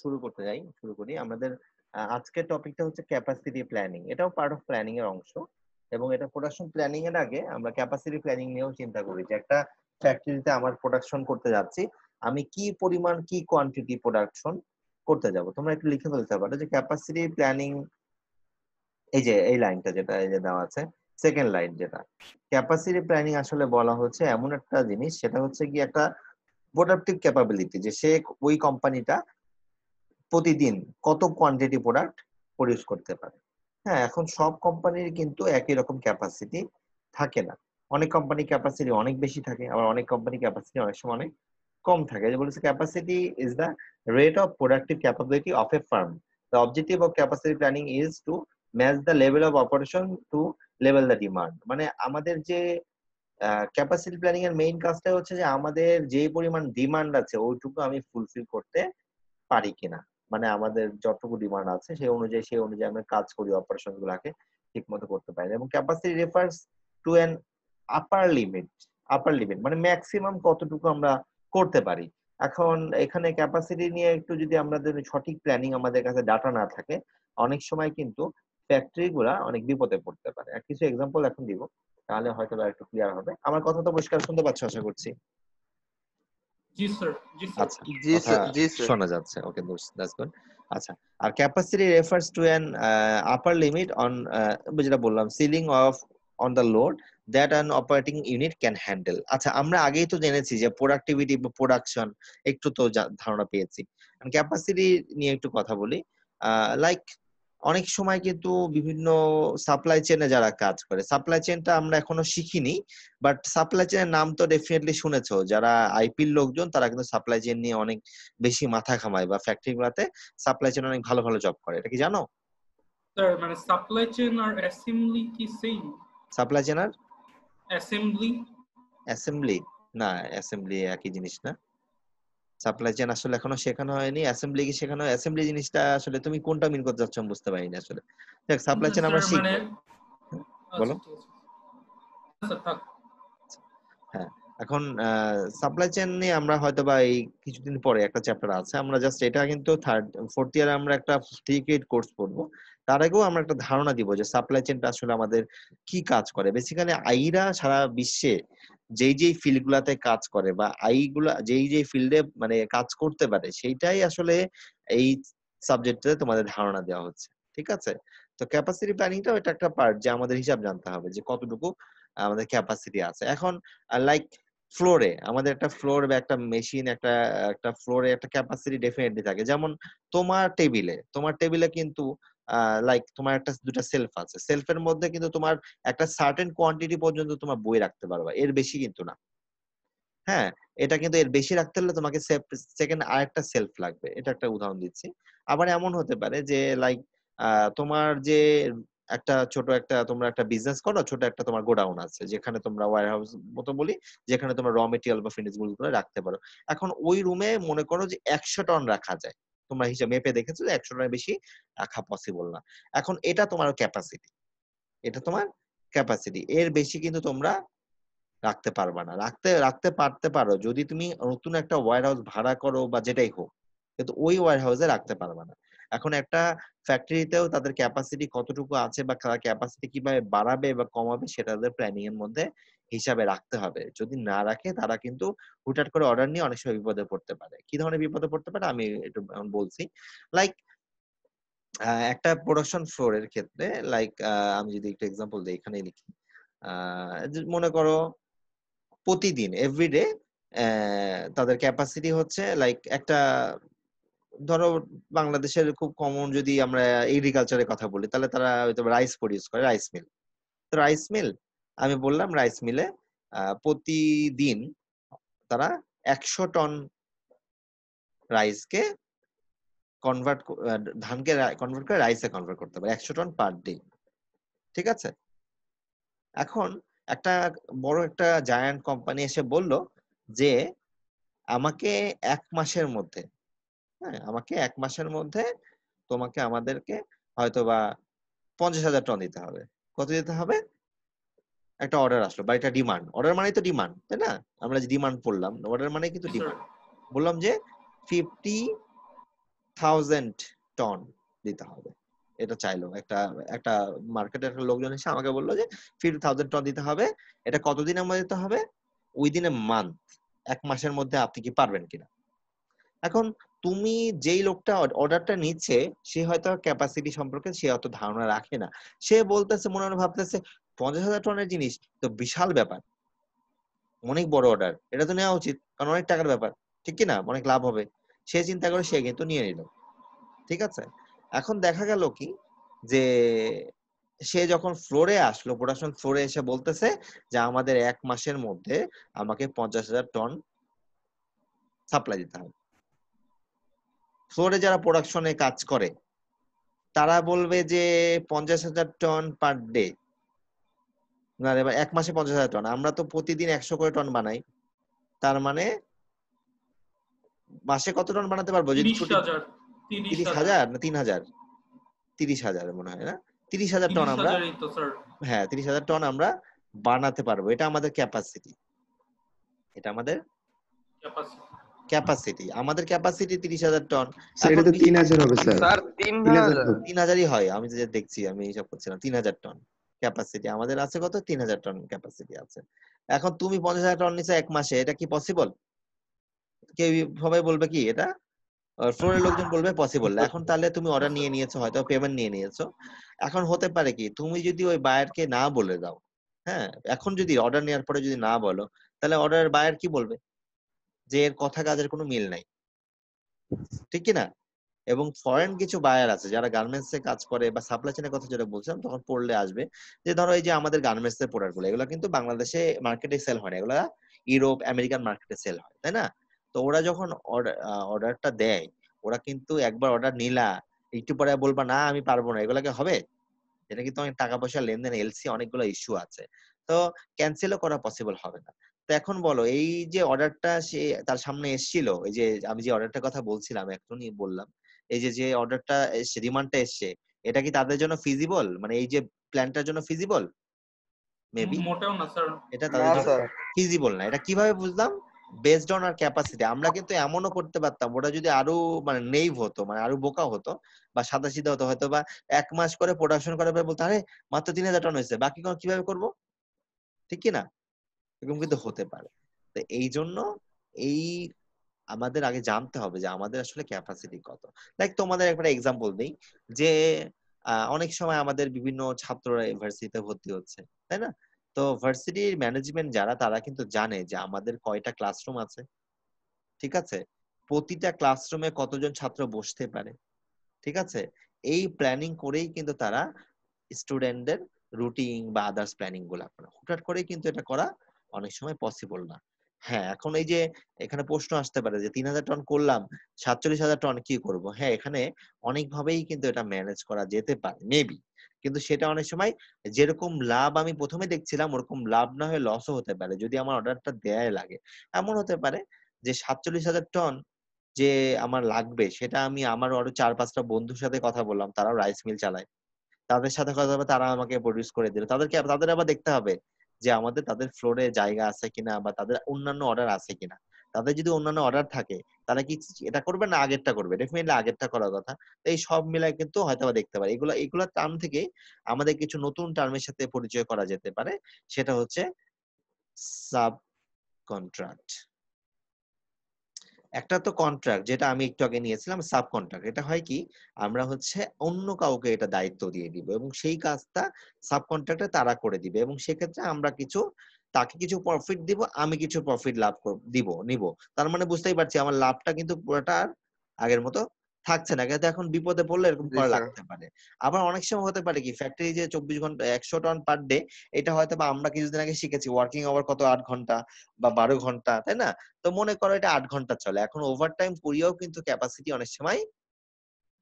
শুরু করি আমাদের আজকের টপিকটা হচ্ছে ক্যাপাসিটি প্ল্যানিং। এটাও পার্ট অফ প্ল্যানিং এর অংশ, এবং এটা প্রোডাকশন প্ল্যানিং এর আগে আমরা ক্যাপাসিটি প্ল্যানিং নিয়েও চিন্তা করি যে একটা ফ্যাক্টরিতে আমার প্রোডাকশন করতে যাচ্ছি, আমি কি পরিমাণ কি কোয়ান্টিটি প্রোডাকশন করতে যাব। তোমরা একটু লিখে ফেলতে পারো যে ক্যাপাসিটি প্ল্যানিং, এই যে এই লাইনটা যেটা এই যে দেওয়া আছে, সেকেন্ড লাইন যেটা, ক্যাপাসিটি প্ল্যানিং আসলে বলা হচ্ছে এমন একটা জিনিস, সেটা হচ্ছে কি একটা প্রোডাক্টিভ ক্যাপাবিলিটি, যে সে ওই কোম্পানিটা প্রতিদিন কত কোয়ান্টিটি প্রোডাক্ট প্রডিউস করতে পারে। হ্যাঁ, এখন সব কোম্পানির কিন্তু একই রকম ক্যাপাসিটি থাকে না। অনেক কোম্পানি ক্যাপাসিটি অনেক বেশি থাকে, আবার অনেক কোম্পানি ক্যাপাসিটি অনেক সময় অনেক কম থাকে। যে বলেছে capacity is the rate of productive capability of a firm. The objective of capacity planning is to match the level of operation to level the demand. মানে আমাদের যে ক্যাপাসিটি প্ল্যানিং এর মেইন কাজটা হচ্ছে যে আমাদের যে পরিমাণ ডিমান্ড আছে ওইটুকু আমি ফুলফিল করতে পারি কিনা, মানে আমাদের যতটুকু ডিমান্ড আছে সেই অনুযায়ী আমরা কাজ করি, অপারেশন গুলাকে ঠিক মতো করতে পারি। এবং ক্যাপাসিটি রেফার্স টু এন আপার লিমিট মানে ম্যাক্সিমাম কতটুকু আমরা করতে পারি। এখন এখানে ক্যাপাসিটি নিয়ে একটু যদি আমাদের সঠিক প্ল্যানিং আমাদের কাছে ডাটা না থাকে, অনেক সময় কিন্তু ফ্যাক্টরি গুলা অনেক বিপদে পড়তে পারে। আর কিছু এক্সাম্পল এখন দিব, তাহলে হয়তো একটু ক্লিয়ার হবে। আমার কথা তো পরিষ্কার শুনতে পাচ্ছ আশা করছি। জি স্যার, জি স্যার। আচ্ছা, কথা শোনা যাচ্ছে। Okay, that's good. আচ্ছা, আর capacity refers to an upper limit on, যেটা বললাম, ceiling of on the load that an operating unit can handle. আচ্ছা, আমরা আগেই তো জেনেছি যে প্রোডাক্টিভিটি বা প্রোডাকশন একটু তো ধারণা পেয়েছি। ক্যাপাসিটি নিয়ে একটু কথা বলি। লাইক অনেক সময় কিন্তু বিভিন্ন সাপ্লাই চেনে যারা কাজ করে, সাপ্লাই চেনটা আমরা এখনো শিখিনি, বাট সাপ্লাই চেনের নাম তো ডেফিনেটলি শুনেছো। যারা আইপির লোকজন তারা কিন্তু সাপ্লাই চেন নিয়ে অনেক বেশি মাথা ঘামায়, বা ফ্যাক্টরি গুলাতে সাপ্লাই চেন অনেক ভালো ভালো জব করে। এটা কি জানো? স্যার মানে সাপ্লাই চেইন আর অ্যাসেম্বলি কি সেম? সাপ্লাই চেন আর অ্যাসেম্বলি? অ্যাসেম্বলি না, অ্যাসেম্বলি একই জিনিস না। সাপ্লাই চেন আসলে এখনো শেখানো হয়নি, অ্যাসেম্বলি কি শেখানো? অ্যাসেম্বলি জিনিসটা আসলে তুমি কোনটা মিন করতে চাচ্ছ আমি বুঝতে পারিনি আসলে। দেখ, সাপ্লাই চেন স্যার আমরা মানে শিখবো। বলো। আচ্ছা ঠিক আছে স্যার, থাক। হ্যাঁ, এখন সাপ্লাই চেন নিয়ে আমরা হয়তো বা এই কিছুদিন পরে একটা চ্যাপ্টার আছে, আমরা জাস্ট এটা কিন্তু ফোর্থ ইয়ারে আমরা একটা ফ্রি ক্রেডিট কোর্স পড়বো। তার আগেও আমরা একটা ধারণা দিব যে সাপ্লাই চেনটা আসলে আমাদের কি কাজ করে। বেসিক্যালি আইরা সারা বিশ্বে যেই যেই ফিল্ড গুলাতে কাজ করে, বা আইগুলা যেই যেই ফিল্ডে মানে কাজ করতে পারে, সেইটাই আসলে এই সাবজেক্টে তোমাদের ধারণা দেওয়া হচ্ছে। ঠিক আছে? তো ক্যাপাসিটি প্ল্যানিংটাও এটা একটা পার্ট, যে আমাদের হিসাব জানতে হবে যে কতটুকু আমাদের ক্যাপাসিটি আছে। এখন লাইক ফ্লোরে আমাদের একটা ফ্লোর বা একটা মেশিন, একটা একটা ফ্লোরে একটা ক্যাপাসিটি ডেফিনেটলি থাকে। যেমন তোমার টেবিলে কিন্তু লাইক তোমার একটা দুটা সেলফ আছে, সেলফের মধ্যে কিন্তু তোমার একটা সার্টেন কোয়ান্টিটি পর্যন্ত তোমার বই রাখতে পারবা, এর বেশি কিন্তু না। হ্যাঁ, এটা কিন্তু এর বেশি রাখতে হলে তোমাকে সেকেন্ড আরেকটা সেলফ লাগবে। এটা একটা উদাহরণ দিচ্ছি। আবার এমন হতে পারে যে লাইক তোমার যে তোমরা একটা বিজনেস করো, ছোট একটা তোমার গোডাউন আছে, যেখানে তোমরা ওয়্যার হাউস মতো বলি, যেখানে তোমরা র মেটেরিয়াল বা ফিনিশ গুলো রাখতে পারো। এখন ওই রুমে মনে করো যে 100 টন রাখা যায়, তোমরা হিসাব মেপে দেখেছো যে 100 টনের বেশি রাখা পসিবল না। এখন এটা তোমার ক্যাপাসিটি, এর বেশি কিন্তু তোমরা রাখতে পারবা না। রাখতে রাখতে পারতে পারো যদি তুমি নতুন একটা ওয়্যার হাউস ভাড়া করো বা যেটাই হোক, কিন্তু ওই ওয়্যার হাউসে রাখতে পারবা না। এখন একটা ফ্যাক্টরিতেও তাদের ক্যাপাসিটি কতটুকু আছে বা ক্যাপাসিটি কিভাবে বাড়াবে বা কমাবে, সেটা তাদের প্ল্যানিং এর মধ্যে হিসাবে রাখতে হবে। যদি না রাখে তারা কিন্তু হুটহাট করে অর্ডার নিয়ে অনেক সময় বিপদে পড়তে পারে। কি ধরনের বিপদে পড়তে পারে আমি একটু বলছি। লাইক একটা প্রোডাকশন ফ্লোর এর ক্ষেত্রে, লাইক আমি যদি একটা এক্সাম্পল দিই, এখানে লিখি। মনে করো প্রতিদিন এভরিডে তাদের ক্যাপাসিটি হচ্ছে লাইক একটা, ধরো বাংলাদেশের খুব কমন যদি আমরা এগ্রিকালচারের কথা বলি, তাহলে তারা হয়তো রাইস প্রডিউস করে, রাইস মিল। তো রাইস মিল, আমি বললাম রাইস মিলে প্রতিদিন তারা 100 টন রাইসকে ধানকে কনভার্ট করে রাইসে কনভার্ট করতে পারে, 100 টন পার ডে। ঠিক আছে? এখন একটা বড় একটা জায়ান্ট কোম্পানি এসে বলল যে আমাকে 1 মাসের মধ্যে, হ্যাঁ আমাকে 1 মাসের মধ্যে আমাদেরকে হয়তোবা 50,000 টন দিতে হবে। কত দিতে হবে? একটা অর্ডার আসলো বা একটা ডিমান্ড। অর্ডার মানেই তো ডিমান্ড, তাই না? আমরা যে ডিমান্ড পড়লাম, অর্ডার মানে কিন্তু জি স্যার। ডিমান্ড। বললাম যে 50 1000 টন দিতে হবে। এটা চাইলো একটা একটা মার্কেটের একটা লোকজন এসে আমাকে বললো যে 50,000 টন দিতে হবে। এটা কতদিনের মধ্যে দিতে হবে? উইদিন এ মান্থ, 1 মাসের মধ্যে আপনি কি পারবেন কিনা। এখন তুমি যেই লোকটা অর্ডারটা নিচ্ছে সে হয়তো ক্যাপাসিটি সম্পর্কে সে অত ধারণা রাখে না। সে বলতেছে মনে মনে ভাবতেছে 50,000 টনের জিনিস তো বিশাল ব্যাপার, অনেক বড় অর্ডার, এটা তো নেওয়া উচিত কারণ অনেক টাকার ব্যাপার, ঠিক কি না, অনেক লাভ হবে। সে চিন্তা করে সে কিন্তু নিয়ে নিল, ঠিক আছে। এখন দেখা গেল কি যে সে যখন ফ্লোরে আসলো, প্রোডাকশন ফ্লোরে এসে বলতেছে যে আমাদের 1 মাসের মধ্যে আমাকে 50,000 টন সাপ্লাই দিতে হবে। ফ্লোরে যারা প্রোডাকশনে কাজ করে তারা বলবে যে 50,000 টন পার ডে, না রে ভাই 1 মাসে 50,000 টন, আমরা তো প্রতিদিন 100 করে টন বানাই, তার মানে মাসে কত টন বানাতে পারবো যদি ছুটি? 30,000 30,000 30,000 না 3,000? 30,000 মনে হয় না, 30,000 টন আমরা, 30,000-ই তো স্যার। হ্যাঁ 30,000 টন আমরা বানাতে পারবো। এটা আমাদের ক্যাপাসিটি, এটা আমাদের ক্যাপাসিটি। ক্যাপাসিটি, আমাদের ক্যাপাসিটি 30,000 টন। স্যার এটা এখন তো 3,000 হবে স্যার। স্যার 3,000 3,000। হবে। 3,000ই হয়, আমি যে দেখছি আমি এইসব করছিলাম, 3,000 টন ক্যাপাসিটি আমাদের আছে। কত? 3,000 টন ক্যাপাসিটি আছে। এখন তুমি 50,000 টন নিছো 1 মাসে, এটা কি পসিবল? কেউ সবাই বলবে কি এটা, ফ্লোরের লোকজন বলবে পসিবল না। এখন তাহলে তুমি অর্ডার নিয়ে নিয়েছো, হয়তো পেমেন্ট নিয়ে নিয়েছো। এখন হতে পারে কি তুমি যদি ওই বায়ারকে না বলে দাও, হ্যাঁ এখন যদি অর্ডার নেওয়ার পরে যদি না বলো, তাহলে অর্ডার বায়ার কি বলবে যে এর কথা কাজের কোনো মিল নাই, ঠিক কি না। এবং ফরেন কিছু বায়ার আছে যারা গার্মেন্টস এ কাজ করে বা সাপ্লাই চেনের কথা যেটা বলছিলাম তখন পড়লে আসবে, যে ধরো এই যে আমাদের গার্মেন্টস এর প্রোডাক্ট গুলো এগুলো কিন্তু বাংলাদেশে মার্কেটে সেল হয় না, এগুলা ইউরোপ আমেরিকান মার্কেটে সেল হয়, তাই না। তো ওরা যখন অর্ডারটা দেয়, ওরা কিন্তু একবার অর্ডার নিলা একটু পরে বলবা না আমি পারবো না, এগুলাকে হবে? এটা কিন্তু অনেক টাকা পয়সা লেনদেন, এলসি অনেকগুলো ইস্যু আছে, তো ক্যান্সেলও করা পসিবল হবে না। তো এখন বলো এই যে অর্ডারটা সে তার সামনে এসেছিল, এই যে আমি যে অর্ডারটার কথা বলছিলাম এখনই বললাম, এই যে যে অর্ডারটা এসছে, ডিমান্ডটা এসছে, এটা কি তাদের জন্য ফিজিবল, মানে এই যে প্ল্যানটার জন্য ফিজিবল? মেবি মোটেও না স্যার। এটা না তাদের জন্য স্যার। ফিজিবল না। এটা কিভাবে বুঝলাম? Based on our capacity. আমরা কিন্তু এমনও করতে পারতাম, ওটা যদি আরো মানে নেইভ হতো, মানে আরো বোকা হতো বা সাদাসিধা হতো, হয়তো বা 1 মাস করে প্রোডাকশন করার পর বলতো আরে মাত্র 3,000 টন হয়েছে, বাকি কিভাবে করব, ঠিক কি না। এরকম কিন্তু হতে পারে। তো এই জন্য এই আমাদের আগে জানতে হবে যে আমাদের আসলে ক্যাপাসিটি কত। লাইক তোমাদের একটা এক্সাম্পল দেই, যে অনেক সময় আমাদের বিভিন্ন ছাত্ররা ইউনিভার্সিটিতে ভর্তি হচ্ছে, তাই না। তো ভার্সিটির ম্যানেজমেন্ট যারা তারা কিন্তু জানে যে আমাদের কয়টা ক্লাসরুম আছে, ঠিক আছে, প্রতিটা ক্লাসরুমে কতজন ছাত্র বসতে পারে, ঠিক আছে। এই প্ল্যানিং করেই কিন্তু তারা স্টুডেন্টদের রুটিন বা আদার্স প্ল্যানিং গুলা করে। হুটহাট করেই কিন্তু এটা করা অনেক সময় পসিবল না। হ্যাঁ এখন এই যে এখানে প্রশ্ন আসতে পারে যে 3,000 টন করলাম, 47,000 টন কি করব। হ্যাঁ এখানে অনেকভাবেই কিন্তু এটা ম্যানেজ করা যেতে পারে মেবি, কিন্তু সেটা অনেক সময় যেরকম লাভ আমি প্রথমে দেখছিলাম ওরকম লাভ না হয়ে লসও হতে পারে যদি আমার অর্ডারটা দেয়াই লাগে। এমন হতে পারে যে 47,000 টন যে আমার লাগবে সেটা আমি আমার আরো 4-5টা বন্ধুর সাথে কথা বললাম, তারাও রাইস মিল চালায়, তাদের সাথে কথা হবে, তারা আমাকে প্রডিউস করে দিল। তাদের আবার দেখতে হবে যে আমাদের তাদের ফ্লোরে জায়গা আছে কিনা বা তাদের অন্যান্য অর্ডার আছে কিনা। তাদের যদি অন্যান্য অর্ডার থাকে তারা কি এটা করবে না আগেরটা করবে, ডেফিনেটলি আগেরটা করার কথা। তো এই সব মিলাই কিন্তু হয়তো বা দেখতে পারে, এগুলা টার্ম থেকে আমাদের কিছু নতুন টার্মের সাথে পরিচয় করা যেতে পারে। সেটা হচ্ছে সাব কন্ট্রাক্ট। একটা তো কন্ট্রাক্ট যেটা আমি একটু আগে নিয়েছিলাম, সাব কন্ট্রাক্ট এটা হয় কি আমরা হচ্ছে অন্য কাউকে এটা দায়িত্ব দিয়ে দিব এবং সেই কাজটা সাব কন্ট্রাক্টে তারা করে দিবে এবং সেক্ষেত্রে আমরা কিছু তাকে কিছু প্রফিট দিব, আমি কিছু প্রফিট লাভ দিব নিব। তার মানে বুঝতেই পারছি আমার লাভটা কিন্তু পুরোটা আর আগের মতো থাকছে না, কিন্তু এখন বিপদে পড়লে এরকম জি করা স্যার। লাগতে পারে। আবার অনেক সময় হতে পারে কি ফ্যাক্টরি যে 24 ঘন্টা 100 টন পার ডে, এটা হয়তো বা আমরা কিছুদিন আগে শিখেছি ওয়ার্কিং আওয়ার কত 8 ঘন্টা বা 12 ঘন্টা, তাই না। তো মনে করো এটা 8 ঘন্টা চলে, এখন ওভারটাইম করিয়েও কিন্তু ক্যাপাসিটি অনেক সময়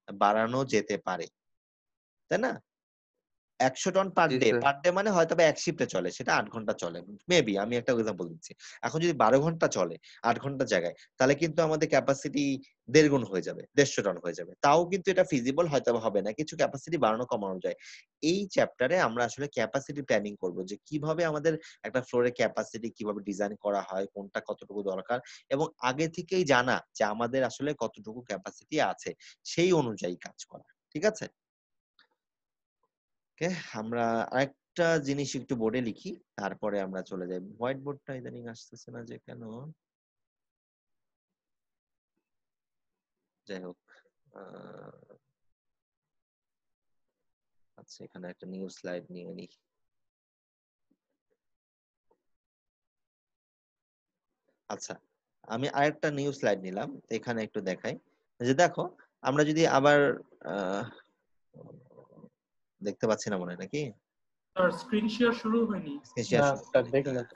বাড়ানো যেতে পারে, তাই না। 100 টন পার জি ডে, স্যার। পার ডে মানে হয়তো বা এক শিফটে চলে, সেটা 8 ঘন্টা চলে মেবি, আমি একটা এক্সাম্পল দিচ্ছি। এখন যদি 12 ঘন্টা চলে 8 ঘন্টার জায়গায়, তাহলে কিন্তু আমাদের ক্যাপাসিটি 1.5 গুণ হয়ে যাবে, 150 টন হয়ে যাবে। তাও কিন্তু এটা ফিজিবল হয়তো বা হবে না, কিছু ক্যাপাসিটি বাড়ানো কমানো যায়। এই চ্যাপ্টারে আমরা আসলে ক্যাপাসিটি প্ল্যানিং করব, যে কিভাবে আমাদের একটা ফ্লোরে ক্যাপাসিটি কিভাবে ডিজাইন করা হয়, কোনটা কতটুকু দরকার, এবং আগে থেকেই জানা যে আমাদের আসলে কতটুকু ক্যাপাসিটি আছে, সেই অনুযায়ী কাজ করা। ঠিক আছে? ওকে, আমরা আরেকটা জিনিস একটু বোর্ডে লিখি, তারপরে আমরা চলে যাই। হোয়াইট বোর্ডটা ইদানিং আসতেছে না যে কেন, যাই হোক। আচ্ছা, এখানে একটা নিউ স্লাইড নিয়ে নিই। আচ্ছা, আমি আরেকটা নিউ স্লাইড নিলাম, এখানে একটু দেখাই যে দেখো, আমরা যদি আবার আহ, দেখতে পাচ্ছি না মনে হয় নাকি? স্যার স্ক্রিন শেয়ার শুরু হয়নি। স্ক্রিন শেয়ার না শুরু স্যার হয়নি। দেখলেন।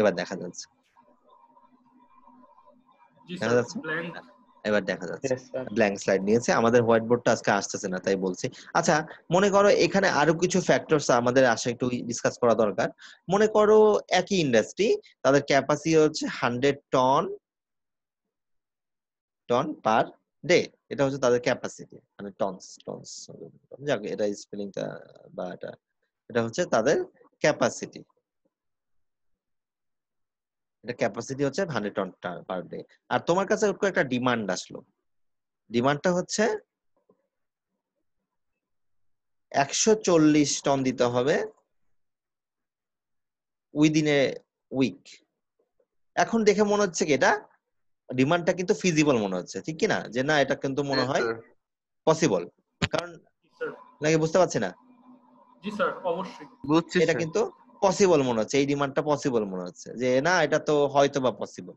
এবার দেখা যাচ্ছে, জি দেখা স্যার, যাচ্ছে? ব্ল্যাঙ্ক। হ্যাঁ, এবার দেখা যাচ্ছে। Yes sir. ব্ল্যাঙ্ক স্লাইড নিয়েছে, আমাদের হোয়াইট বোর্ডটা আজকে আসতেছে না, তাই বলছি। আচ্ছা, মনে করো এখানে আরো কিছু ফ্যাক্টরস আমাদের আসে, একটু ডিসকাস করা দরকার। মনে করো একই ইন্ডাস্ট্রি, তাদের ক্যাপাসিটি হচ্ছে 100 টন টন পার ডে, এটা হচ্ছে তাদের ক্যাপাসিটি, মানে টনস টনস, যাক এটা স্পেলিংটা বা এটা, এটা হচ্ছে তাদের ক্যাপাসিটি। এটা ক্যাপাসিটি হচ্ছে 100 টন পার ডে। আর তোমার কাছে একটা ডিমান্ড আসলো, ডিমান্ডটা হচ্ছে 140 টন দিতে হবে উইদিন এ উইক। এখন দেখে মনে হচ্ছে কি এটা ডিমান্ডটা কিন্তু ফিজিবল মনে হচ্ছে, ঠিক কি না? যে না, এটা কিন্তু মনে ইয়েস হয় স্যার। পসিবল, কারণ জি স্যার। নাকি বুঝতে পারছি না, জি স্যার, অবশ্যই। বুঝছি এটা স্যার। কিন্তু পসিবল মনে হচ্ছে, এই ডিমান্ডটা পসিবল মনে হচ্ছে, যে না এটা তো হয়তো বা পসিবল।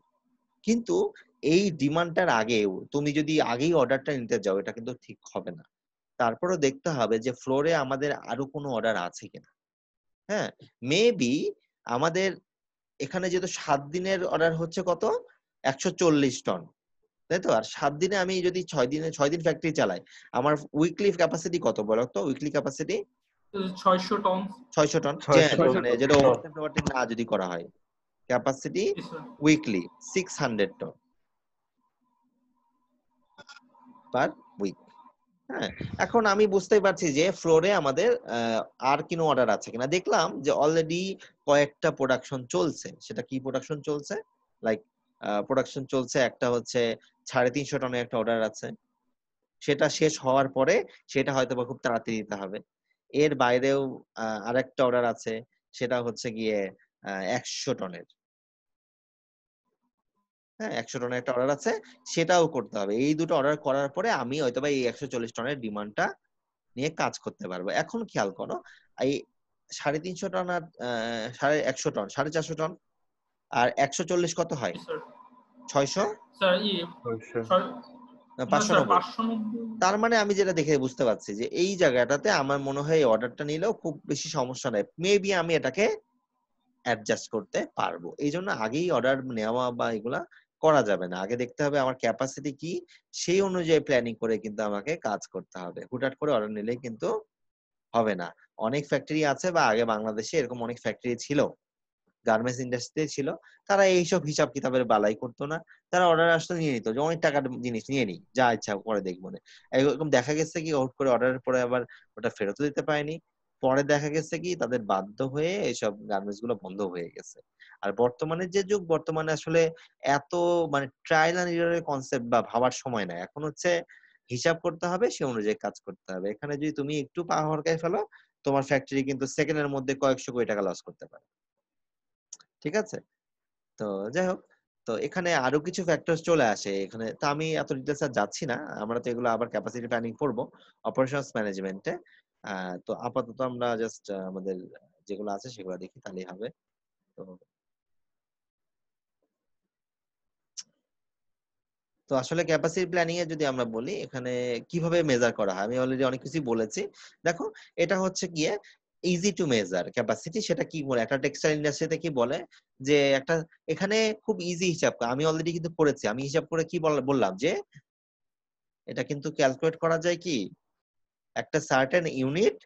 কিন্তু এই ডিমান্ডটার আগেও তুমি যদি আগেই অর্ডারটা নিতে যাও, এটা কিন্তু ঠিক হবে না। তারপরেও দেখতে হবে যে ফ্লোরে আমাদের আরো কোনো অর্ডার আছে কিনা। হ্যাঁ, মেবি আমাদের এখানে যেহেতু 7 দিনের অর্ডার হচ্ছে কত, 140 টন, তাই তো? আর 7 দিনে আমি যদি 6 দিন ফ্যাক্টরি চালাই, আমার উইকলি ক্যাপাসিটি কত বলো তো? Weekly capacity 600 ton. 600 টন, 600 মানে যেটা ওভারটাইম টোভারটাইম না যদি করা হয়, ক্যাপাসিটি জি sir. Weekly 600 ton per week. হ্যাঁ, এখন আমি বুঝতেই পারছি যে ফ্লোরে আমাদের আর কোনো অর্ডার আছে কিনা। দেখলাম যে অলরেডি কয়েকটা প্রোডাকশন চলছে। সেটা কি প্রোডাকশন চলছে? লাইক প্রোডাকশন চলছে, একটা হচ্ছে 350 টনের একটা অর্ডার আছে, সেটা শেষ হওয়ার পরে সেটা হয়তো বা খুব তাড়াতাড়ি দিতে হবে। এর বাইরেও আরেকটা অর্ডার আছে, সেটা হচ্ছে গিয়ে 100 টনের। হ্যাঁ, 100 টনের একটা অর্ডার আছে, সেটাও করতে হবে। এই দুটো অর্ডার করার পরে আমি হয়তো বা এই 140 টনের ডিমান্ডটা নিয়ে কাজ করতে পারবো। এখন খেয়াল করো, এই 350 টন আর 150 টন, 450 টন আর 140 কত হয়? জি স্যার। 600 স্যার না না স্যার, 590। 590। তার মানে আমি যেটা দেখে বুঝতে পারছি যে এই জায়গাটাতে আমার মনে হয় অর্ডারটা নিলেও খুব বেশি সমস্যা নেই, মেবি আমি এটাকে অ্যাডজাস্ট করতে পারবো। এই জন্য আগেই অর্ডার নেওয়া বা এগুলা করা যাবে না, আগে দেখতে হবে আমার ক্যাপাসিটি কি, সেই অনুযায়ী প্ল্যানিং করে কিন্তু আমাকে কাজ করতে হবে। হুটহাট করে অর্ডার নিলেই কিন্তু হবে না। অনেক ফ্যাক্টরি আছে, বা আগে বাংলাদেশে এরকম অনেক ফ্যাক্টরি ছিল, গার্মেন্টস ইন্ডাস্ট্রি ছিল, তারা এইসব হিসাব কিতাবের বালাই করতো না। তারা অর্ডার আসলে নিয়ে নিত, যে অনেক টাকার জিনিস নিয়ে নি, যা ইচ্ছা করে দেখবো না। এরকম দেখা গেছে কি হুট করে অর্ডারের পরে আবার ওটা ফেরতও দিতে পারেনি। পরে দেখা গেছে কি তাদের বাধ্য হয়ে এইসব গার্মেন্টস গুলো বন্ধ হয়ে গেছে। আর বর্তমানে যে যুগ, বর্তমানে আসলে এত মানে ট্রায়াল এন্ড এররের কনসেপ্ট বা ভাবার সময় নাই। এখন হচ্ছে হিসাব করতে হবে, সে অনুযায়ী কাজ করতে হবে। এখানে যদি তুমি একটু পা হড়কায় ফেলো, তোমার ফ্যাক্টরি কিন্তু সেকেন্ডের মধ্যে কয়েকশো কোটি টাকা লস করতে পারে। ঠিক আছে? তো যাই হোক, তো এখানে আরো কিছু ফ্যাক্টরস চলে আসে এখানে, তো আমি এত ডিটেলস আর যাচ্ছি না। আমরা তো এগুলো আবার ক্যাপাসিটি প্ল্যানিং করব অপারেশনস ম্যানেজমেন্টে। তো আপাতত আমরা জাস্ট আমাদের যেগুলো আছে সেগুলো দেখি, তাহলেই হবে। তো তো আসলে ক্যাপাসিটি প্ল্যানিং এ যদি আমরা বলি, এখানে কিভাবে মেজার করা হয়, আমি অলরেডি অনেক কিছুই বলেছি। দেখো, এটা হচ্ছে গিয়ে ইজি টু মেজার ক্যাপাসিটি। সেটা কি বলে, একটা টেক্সটাইল ইন্ডাস্ট্রিতে কি বলে, যে একটা এখানে খুব ইজি হিসাব আমি অলরেডি কিন্তু করেছি। আমি হিসাব করে কি বললাম যে এটা কিন্তু ক্যালকুলেট করা যায় কি একটা সার্টেন ইউনিট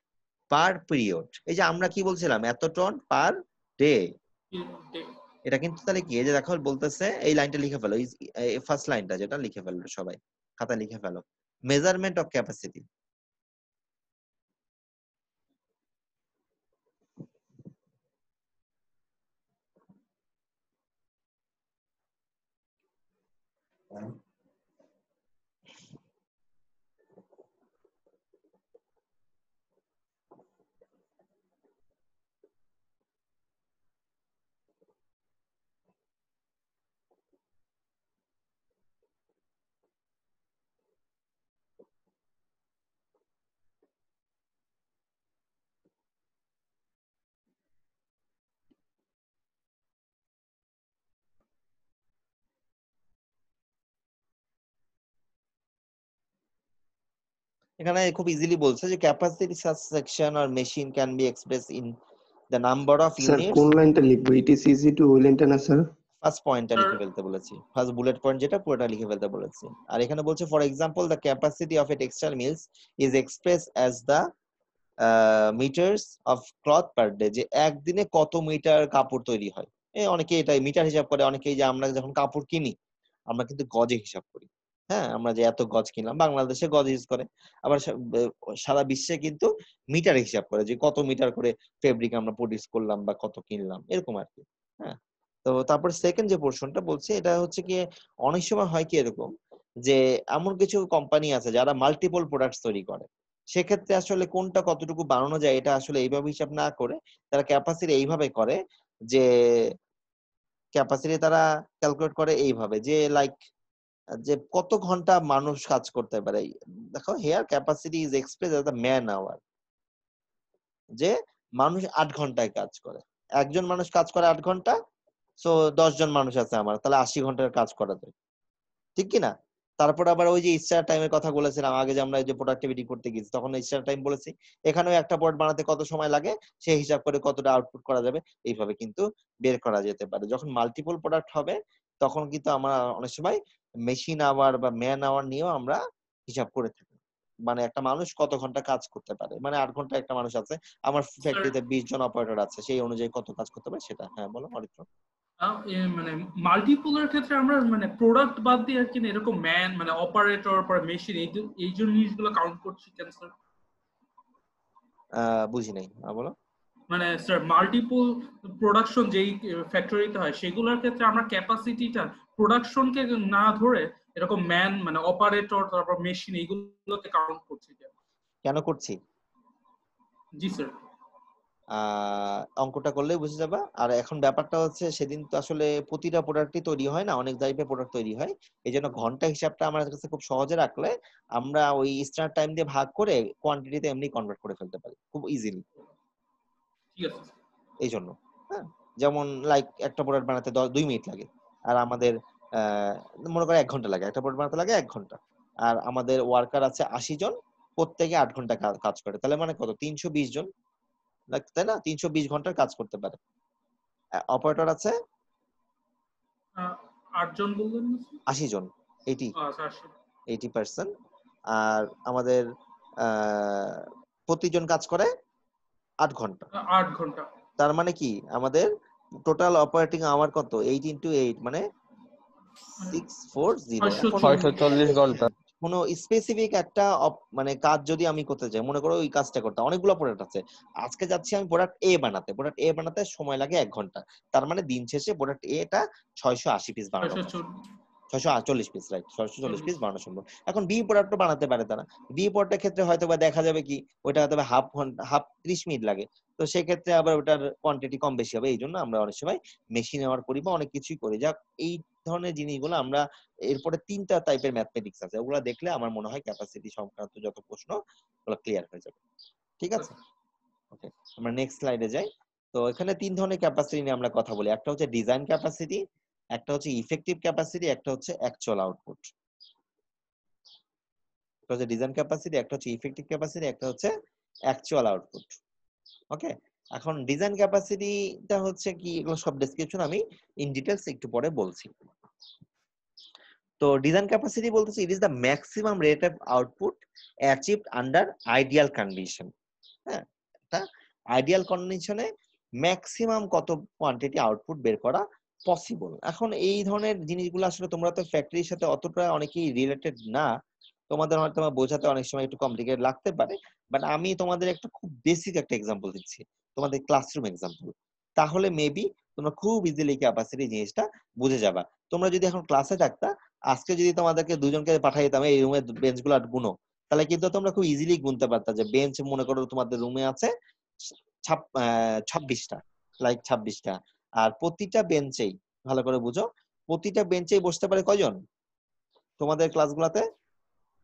পার পিরিয়ড। এই যে আমরা কি বলছিলাম, এত টন পার ডে। এটা কিন্তু তাহলে কি, এই যে দেখো বলতেছে, এই লাইনটা লিখে ফেলো, এই ফার্স্ট লাইনটা যেটা লিখে ফেলো, সবাই খাতা লিখে ফেলো, মেজারমেন্ট অফ ক্যাপাসিটি। এখানে খুব ইজিলি বলছে যে capacity such section or machine can be express in the number of sir units. কোন লাইনটা লিখবো? ইট ইজ ইজি টু ওই লাইনটা না স্যার? ফার্স্ট পয়েন্টটা Sir, লিখে ফেলতে বলেছি, ফার্স্ট বুলেট পয়েন্ট যেটা পুরোটা লিখে ফেলতে বলেছি। আর এখানে বলছে for example the capacity of a textile mills is express as the meters of cloth per day, যে একদিনে কত মিটার কাপড় তৈরি হয়। অনেকে এটা মিটার হিসাব করে, অনেকেই যে আমরা যখন কাপড় কিনি আমরা কিন্তু গজে হিসাব করি। হ্যাঁ, আমরা যে এত গজ কিনলাম, বাংলাদেশে গজ ইউজ করে, আবার সারা বিশ্বে কিন্তু মিটার হিসাব করে, যে কত মিটার করে ফেব্রিক আমরা প্রডিউস করলাম বা কত কিনলাম, এরকম আর কি। হ্যাঁ, তো তারপর সেকেন্ড যে পোর্শনটা বলছে, এটা হচ্ছে কি, অনেক সময় হয় কি এরকম যে এমন কিছু কোম্পানি আছে যারা মাল্টিপল প্রোডাক্টস তৈরি করে, সেক্ষেত্রে আসলে কোনটা কতটুকু বানানো যায় এটা আসলে এইভাবে হিসাব না করে তারা ক্যাপাসিটি এইভাবে করে, যে ক্যাপাসিটি তারা ক্যালকুলেট করে এইভাবে, যে লাইক যে কত ঘন্টা মানুষ কাজ করতে পারে। দেখো, here capacity is express as the man hour, যে মানুষ 8 ঘন্টায় কাজ করে, একজন মানুষ কাজ করে 8 ঘন্টা, সো 10 জন মানুষ আছে আমার, তাহলে 80 ঘন্টার কাজ করা যায়, ঠিক কি না? তারপর আবার ওই যে স্টার টাইমের কথা বলেছিলাম আগে, যে আমরা এই যে প্রোডাক্টিভিটি করতে গেছি তখন স্টার টাইম বলেছি, এখানেও একটা প্রোডাক্ট বানাতে কত সময় লাগে সেই হিসাব করে কতটা আউটপুট করা যাবে, এইভাবে কিন্তু বের করা যেতে পারে। যখন মাল্টিপল প্রোডাক্ট হবে তখন কিন্তু আমরা অনেক সময় মেশিন আওয়ার বা ম্যান আওয়ার নিয়েও আমরা হিসাব করে থাকি, মানে একটা মানুষ কত ঘন্টা কাজ করতে পারে, মানে 8 ঘন্টা একটা মানুষ আছে, আমার sir, ফ্যাক্টরিতে 20 জন অপারেটর আছে, সেই অনুযায়ী কত কাজ করতে পারে সেটা। হ্যাঁ বলো অরিত্র। মানে মাল্টিপুলের ক্ষেত্রে আমরা মানে প্রোডাক্ট বাদ দিয়ে আর কি না, এরকম ম্যান মানে অপারেটর পর মেশিন এই জিনিসগুলো কাউন্ট করছি কেন স্যার? বুঝি নাই, বলো। মানে স্যার মাল্টিপল প্রোডাকশন যেই ফ্যাক্টরিতে হয় সেগুলোর ক্ষেত্রে আমরা ক্যাপাসিটিটা প্রোডাকশনকে না ধরে এরকম ম্যান মানে অপারেটর তারপর মেশিন এইগুলোকে কাউন্ট করছি কেন? কেন করছি? জি স্যার। অঙ্কটা করলেই বুঝে যাবা। আর এখন ব্যাপারটা হচ্ছে, সেদিন তো আসলে প্রতিটা প্রোডাক্টই তৈরি হয় না, অনেক টাইপের প্রোডাক্ট তৈরি হয়, এই জন্য ঘন্টা হিসাবটা আমার কাছে খুব সহজে রাখলে আমরা ওই স্টার্ট টাইম দিয়ে ভাগ করে কোয়ান্টিটিতে এমনি কনভার্ট করে ফেলতে পারি খুব ইজিলি, ঠিক আছে স্যার। এই জন্য। হ্যাঁ, যেমন লাইক একটা প্রোডাক্ট বানাতে 2 মিনিট লাগে, আর আমাদের আহ মনে করো 1 ঘন্টা লাগে, একটা প্রোডাক্ট বানাতে লাগে 1 ঘন্টা, আর আমাদের ওয়ার্কার আছে 80 জন, প্রত্যেকে 8 ঘন্টা কাজ করে, তাহলে মানে কত, 320 জন, তাই না? 320 ঘন্টার কাজ করতে পারে। অপারেটর আছে 8 জন বললেন না স্যার? 80 জন, 80 আচ্ছা, আসুন। 80%। আর আমাদের প্রতিজন কাজ করে 8 ঘন্টা। 8 ঘন্টা। তার মানে কি, আমাদের টোটাল অপারেটিং আওয়ার কত, 8 ইন্টু 8 মানে 640। এখন 640 ঘন্টা। কোনো স্পেসিফিক একটা মানে কাজ যদি আমি করতে চাই, মনে করো ওই কাজটা করতে অনেকগুলো প্রোডাক্ট আছে, আজকে যাচ্ছি আমি প্রোডাক্ট এ বানাতে, প্রোডাক্ট এ বানাতে সময় লাগে 1 ঘন্টা, তার মানে দিন শেষে প্রোডাক্ট এ টা 680 পিস বানানো, 640 পিস, রাইট, 640 পিস বানানো সম্ভব। এখন বি প্রোডাক্টও বানাতে পারে তারা, বি প্রোডাক্টের ক্ষেত্রে হয়তো বা দেখা যাবে কি ওইটা হয়তো হাফ ঘন্টা, হাফ 30 মিনিট লাগে, তো সেক্ষেত্রে আবার ওটার কোয়ান্টিটি কম বেশি হবে, এই জন্য আমরা অনেক সময় মেশিন নেওয়ার করি বা অনেক কিছুই করি। যাক, এই ধরনের জিনিসগুলো আমরা, এরপরে 3টা টাইপের ম্যাথমেটিক্স আছে, ওগুলো দেখলে আমার মনে হয় ক্যাপাসিটি সংক্রান্ত যত প্রশ্ন ওগুলো ক্লিয়ার হয়ে যাবে। ঠিক আছে, ওকে, আমরা নেক্সট স্লাইডে যাই। তো এখানে 3 ধরনের ক্যাপাসিটি নিয়ে আমরা কথা বলি, একটা হচ্ছে ডিজাইন ক্যাপাসিটি, একটা হচ্ছে ইফেক্টিভ ক্যাপাসিটি, একটা হচ্ছে অ্যাকচুয়াল আউটপুট। একটা হচ্ছে ডিজাইন ক্যাপাসিটি, একটা হচ্ছে ইফেক্টিভ ক্যাপাসিটি, একটা হচ্ছে অ্যাকচুয়াল আউটপুট। ওকে, এখন ডিজাইন ক্যাপাসিটিটা হচ্ছে কি, এগুলো সব ডেসক্রিপশন আমি ইন ডিটেইলস একটু পরে বলছি। তো ডিজাইন ক্যাপাসিটি বলতেছে it is the maximum rate of output achieved under ideal condition. হ্যাঁ, একটা আইডিয়াল কন্ডিশনে ম্যাক্সিমাম কত কোয়ান্টিটি আউটপুট বের করা পসিবল। এখন এই ধরনের জিনিসগুলো আসলে তোমরা তো ফ্যাক্টরির সাথে অতটা অনেকেই রিলেটেড না, তোমাদের হয়তো বোঝাতে অনেক সময় একটু কমপ্লিকেটেড লাগতে পারে, বাট আমি তোমাদের একটা খুব বেসিক একটা এক্সাম্পল দিচ্ছি, তোমাদের ক্লাসরুম এক্সাম্পল। তাহলে মেবি তোমরা খুব ইজিলি ক্যাপাসিটি জিনিসটা বুঝে যাবা। তোমরা যদি এখন ক্লাসে থাকতা, আজকে যদি তোমাদেরকে দুজনকে পাঠিয়ে দিতাম এই রুমের বেঞ্চগুলো গুনো, তাহলে কিন্তু তোমরা খুব ইজিলি গুনতে পারতা যে বেঞ্চ মনে করো তোমাদের রুমে আছে 26টা, লাইক 26টা, আর প্রতিটা বেঞ্চেই, ভালো করে বুঝো, প্রতিটা বেঞ্চেই বসতে পারে কয়জন তোমাদের ক্লাসগুলোতে?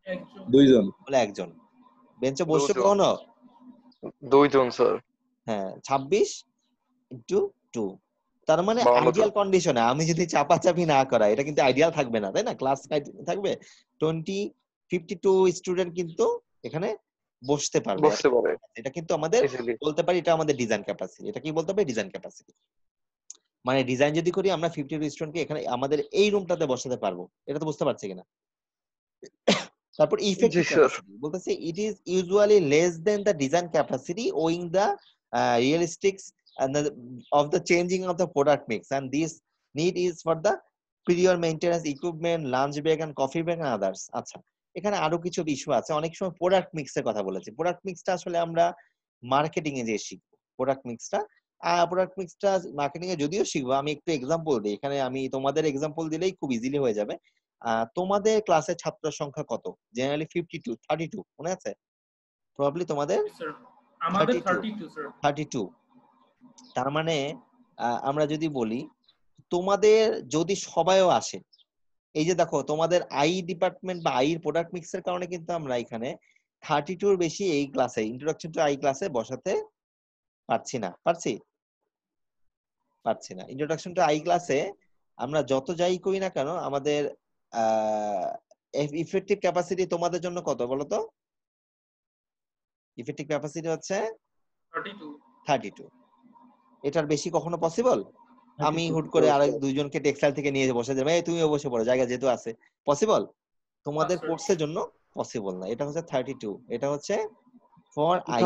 একজন। দুইজন। বলে একজন। বেঞ্চে বসছে দুজন। কখনো? দুইজন স্যার। হ্যাঁ, 26 ইন্টু 2, তার মানে 52 আইডিয়াল কন্ডিশনে আমি যদি চাপাচাপি না করা, এটা কিন্তু আইডিয়াল থাকবে না, তাই না? ক্লাস থাকবে 52 স্টুডেন্ট কিন্তু এখানে বসতে পারবে। বসতে পারে এটা কিন্তু আমাদের easily। বলতে পারি এটা আমাদের ডিজাইন ক্যাপাসিটি। এটা কি বলতে পারি? Design capacity. মানে ডিজাইন যদি করি আমরা 52 স্টুডেন্টকে এখানে আমাদের এই রুমটাতে বসাতে পারবো, এটা তো বুঝতে পারছি কিনা? তারপর ইফেক্টিভ জি স্যার। ক্যাপাসিটি বলতেছে it is usually less than the design capacity owing the realistics and the, of the changing of the product mix, and this need is for the period maintenance equipment, lunch break and coffee break and others. আচ্ছা, এখানে আরো কিছু issue আছে। অনেক সময় product মিক্সের কথা বলেছি। প্রোডাক্ট মিক্সটা আসলে আমরা মার্কেটিং এ যে শিখবো প্রোডাক্ট মিক্সটা। প্রোডাক্ট মিক্সটা মার্কেটিং এ যদিও শিখবো, আমি একটু এক্সাম্পল দিই এখানে, আমি তোমাদের এক্সাম্পল দিলেই খুব ইজিলি হয়ে যাবে। তোমাদের ক্লাসে ছাত্র সংখ্যা কত? জেনারেলি 52, 32 মনে আছে? প্রবাবলি তোমাদের স্যার আমাদের 32 32 স্যার। 32। তার মানে আমরা যদি বলি তোমাদের যদি সবাইও আসে, এই যে দেখো তোমাদের আই ডিপার্টমেন্ট বা আই প্রোডাক্ট মিক্সের কারণে কিন্তু আমরা এখানে 32 বেশি এই ক্লাসে ইন্ট্রোডাকশন টু আই ক্লাসে বসাতে পারছি না। ইন্ট্রোডাকশন টু আই ক্লাসে আমরা যত যাই করি না কেন, আমাদের ইফেক্টিভ ক্যাপাসিটি তোমাদের জন্য কত বলো তো? ইফেক্টিভ ক্যাপাসিটি হচ্ছে 32। এটার বেশি কখনো পসিবল? আমি হুট করে আরেক দুইজনকে টেক্সটাইল থেকে নিয়ে বসে যাবে, এই তুমিও বসে পড়ো, জায়গা যেহেতু আছে, পসিবল? তোমাদের কোর্সের জন্য পসিবল না। এটা হচ্ছে 32, এটা হচ্ছে ফর আই।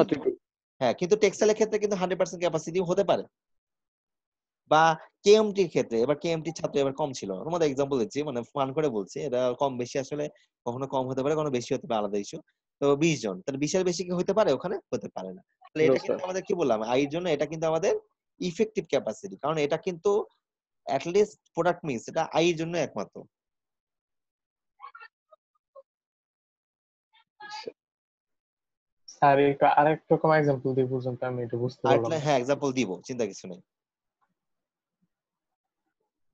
হ্যাঁ, কিন্তু টেক্সটাইলের ক্ষেত্রে কিন্তু 100% ক্যাপাসিটি হতে পারে, বা কেএমটির ক্ষেত্রে। এবার কেএমটি ছাত্র এবার কম ছিল, তোমাদের এক্সাম্পল দিচ্ছি, মানে ফান করে বলছি, এটা কম বেশি আসলে কখনো কম হতে পারে, কখনো বেশি হতে পারে, আলাদা ইস্যু। তো 20 জন, তাহলে 20 এর বেশি কি হতে পারে ওখানে? হতে পারে না। তাহলে এটা কিন্তু আমাদের কি বললাম, আই এর জন্য এটা কিন্তু আমাদের ইফেক্টিভ ক্যাপাসিটি, কারণ এটা কিন্তু at least প্রোডাক্ট মিক্স, এটা আই এর জন্য একমাত্র। স্যার একটু আরেকটু রকম एग्जांपल দিয়ে বুঝুন তো, আমি একটু বুঝতে পারলাম না। হ্যাঁ, एग्जांपल দিব, চিন্তা কিছু নেই।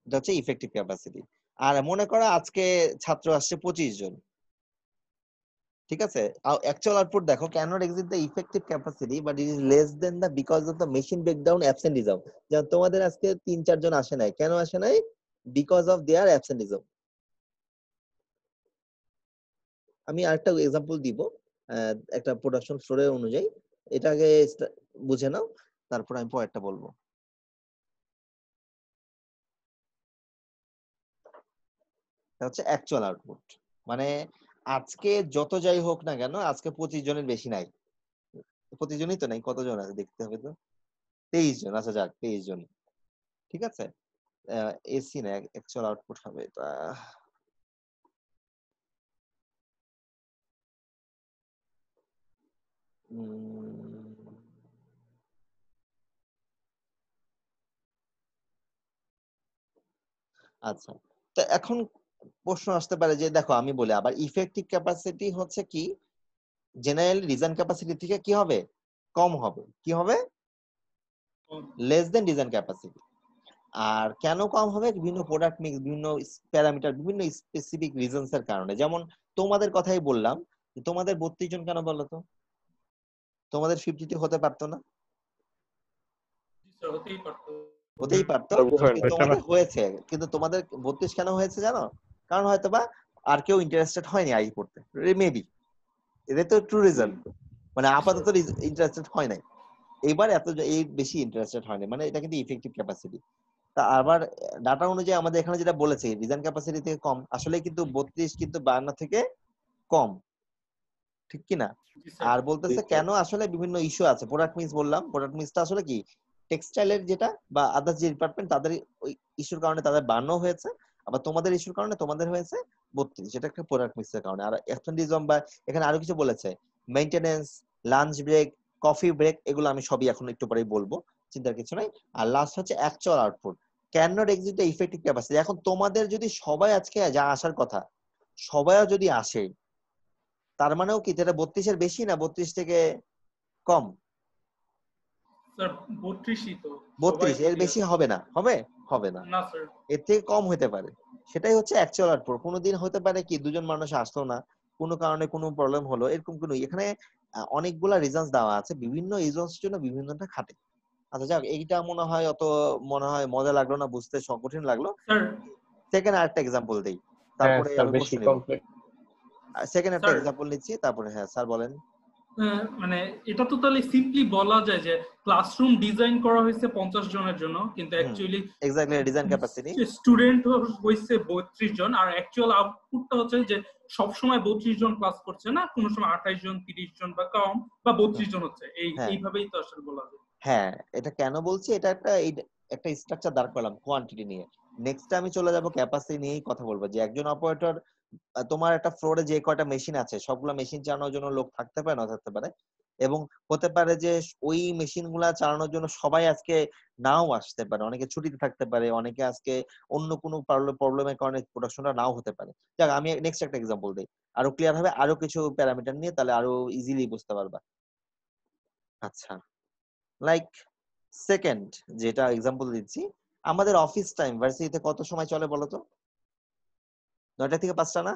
এটা হচ্ছে ইফেক্টিভ ক্যাপাসিটি। আর মনে করো আজকে ছাত্র আসছে 25 জন, ঠিক আছে? অ্যাকচুয়াল আউটপুট দেখো, cannot exceed the effective capacity but it is less than the because of the machine breakdown absenteeism। যেমন তোমাদের আজকে 3-4 জন আসে নাই, কেন আসে নাই? Because of there absenteeism। আমি আরেকটা एग्जांपल দিব একটা প্রোডাকশন ফ্লোরের অনুযায়ী, এটাকে বুঝে নাও, তারপর আমি পরেরটা বলবো। এটা হচ্ছে অ্যাকচুয়াল আউটপুট, মানে আজকে যত যাই হোক না কেন, আজকে 25 জনের বেশি নাই। 25 জনই তো নাই, কতজন আছে দেখতে হবে তো। 23 জন, আচ্ছা যাক 23 জন, ঠিক আছে। এসি না, অ্যাকচুয়াল আউটপুট হবে এটা। আচ্ছা, তো এখন প্রশ্ন আসতে পারে যে দেখো আমি বলি আবার, ইফেক্টিভ ক্যাপাসিটি হচ্ছে কি জেনারেলি ডিজাইন ক্যাপাসিটি থেকে কি হবে? কম হবে। কি হবে? Less than design capacity. আর কেন কম হবে? বিভিন্ন প্রোডাক্ট মিক্স, বিভিন্ন প্যারামিটার, বিভিন্ন স্পেসিফিক রিজনস এর কারণে। যেমন তোমাদের কথাই বললাম, তোমাদের 32 জন কেন বলো তো? তোমাদের 52 হতে পারতো না? হতেই পারতো, তোমাদের হয়েছে, কিন্তু তোমাদের 32 কেন হয়েছে জানো? কারণ হয়তোবা আর কেউ ইন্টারেস্টেড হয়নি আই পড়তে, মেবি। এটা তো ট্রু রিজন, মানে আপাতত ইন্টারেস্টেড হয় নাই, এবার এত এই বেশি ইন্টারেস্টেড হয়নি, মানে এটা কিন্তু ইফেক্টিভ ক্যাপাসিটি। তা আবার ডাটা অনুযায়ী আমাদের এখানে যেটা বলেছে ডিজাইন ক্যাপাসিটি থেকে কম, আসলে কিন্তু 32 কিন্তু 52 থেকে কম, ঠিক কি না? জি স্যার। আর বলতেছে কেন, আসলে বিভিন্ন ইস্যু আছে। প্রোডাক্ট মিক্স বললাম, প্রোডাক্ট মিক্সটা আসলে কি টেক্সটাইলের যেটা বা আদার্স যে ডিপার্টমেন্ট তাদের ওই ইস্যুর কারণে তাদের 52 হয়েছে, আবার তোমাদের ইস্যুর কারণে তোমাদের হয়েছে 32। এটা একটা প্রোডাক্ট মিক্সের কারণে। আর অ্যাবসেন্টিজম বা এখানে আরো কিছু বলেছে, maintenance, lunch break, coffee break, এগুলো আমি সবই এখন একটু পরেই বলবো, চিন্তার কিছু নাই। আর লাস্ট হচ্ছে actual output, can not exit the effective capacity. এখন তোমাদের যদি সবাই আজকে যা আসার কথা সবাইও যদি আসে, তার মানেও কি এটা 32 এর বেশি না 32 থেকে কম? স্যার 32ই তো। 32 এর বেশি হবে না, হবে হবে না, না স্যার। এর থেকে কম হতে পারে। সেটাই হচ্ছে অ্যাকচুয়াল আউটপুট। কোনোদিন হতে পারে কি দুজন মানুষ আসলো না, কোনো কারণে কোনো প্রবলেম হলো, এরকম কোনো এখানে অনেকগুলা রিজনস দেওয়া আছে, বিভিন্ন রিজনস জন্য বিভিন্নটা খাটে। আচ্ছা যাক, এইটা মনে হয় মজা লাগলো না, বুঝতে কঠিন লাগলো। স্যার সেকেন্ড আরেকটা এক্সাম্পল দেই, হ্যাঁ তারপরে স্যার আমি বেশি প্রশ্ন নিব। কমপ্লেক্স। সেকেন্ড একটা স্যার এক্সাম্পল নিচ্ছি, তারপরে হ্যাঁ স্যার বলেন। মানে এটা তো তাহলে সিম্পলি বলা যায় যে ক্লাসরুম ডিজাইন করা হয়েছে 50 জনের জন্য, কিন্তু actually exactly design capacity. Student হয়েছে 32 জন, আর অ্যাকচুয়াল আউটপুটটা হচ্ছে যে সব সময় 32 জন ক্লাস করছে না, কোনো সময় 28 জন, 30 জন বা কম, বা 32 জন হচ্ছে, হ্যাঁ এইভাবেই তো আসলে বলা যায়। হ্যাঁ, এটা কেন বলছি, এটা একটা স্ট্রাকচার দাঁড় করলাম কোয়ান্টিটি নিয়ে। নেক্সট আমি চলে যাব ক্যাপাসিটি নিয়েই কথা বলবো, যে একজন অপারেটর, তোমার একটা ফ্লোরে যে কয়টা মেশিন আছে সবগুলা মেশিন চালানোর জন্য লোক থাকতে পারে না থাকতে পারে, এবং হতে পারে যে ওই মেশিন গুলা চালানোর জন্য সবাই আজকে নাও আসতে পারে, অনেকে ছুটিতে থাকতে পারে, অনেকে আজকে অন্য কোনো প্রবলেমের কারণে প্রোডাকশনটা নাও হতে পারে। যাক, আমি নেক্সট একটা এক্সাম্পল দিই, আরো ক্লিয়ার হবে, আরো কিছু প্যারামিটার নিয়ে, তাহলে আরো ইজিলি বুঝতে পারবা। আচ্ছা, লাইক সেকেন্ড যেটা এক্সাম্পল দিচ্ছি, আমাদের অফিস টাইম ভার্সিটিতে কত সময় চলে বলো তো? 9টা থেকে 5টা না?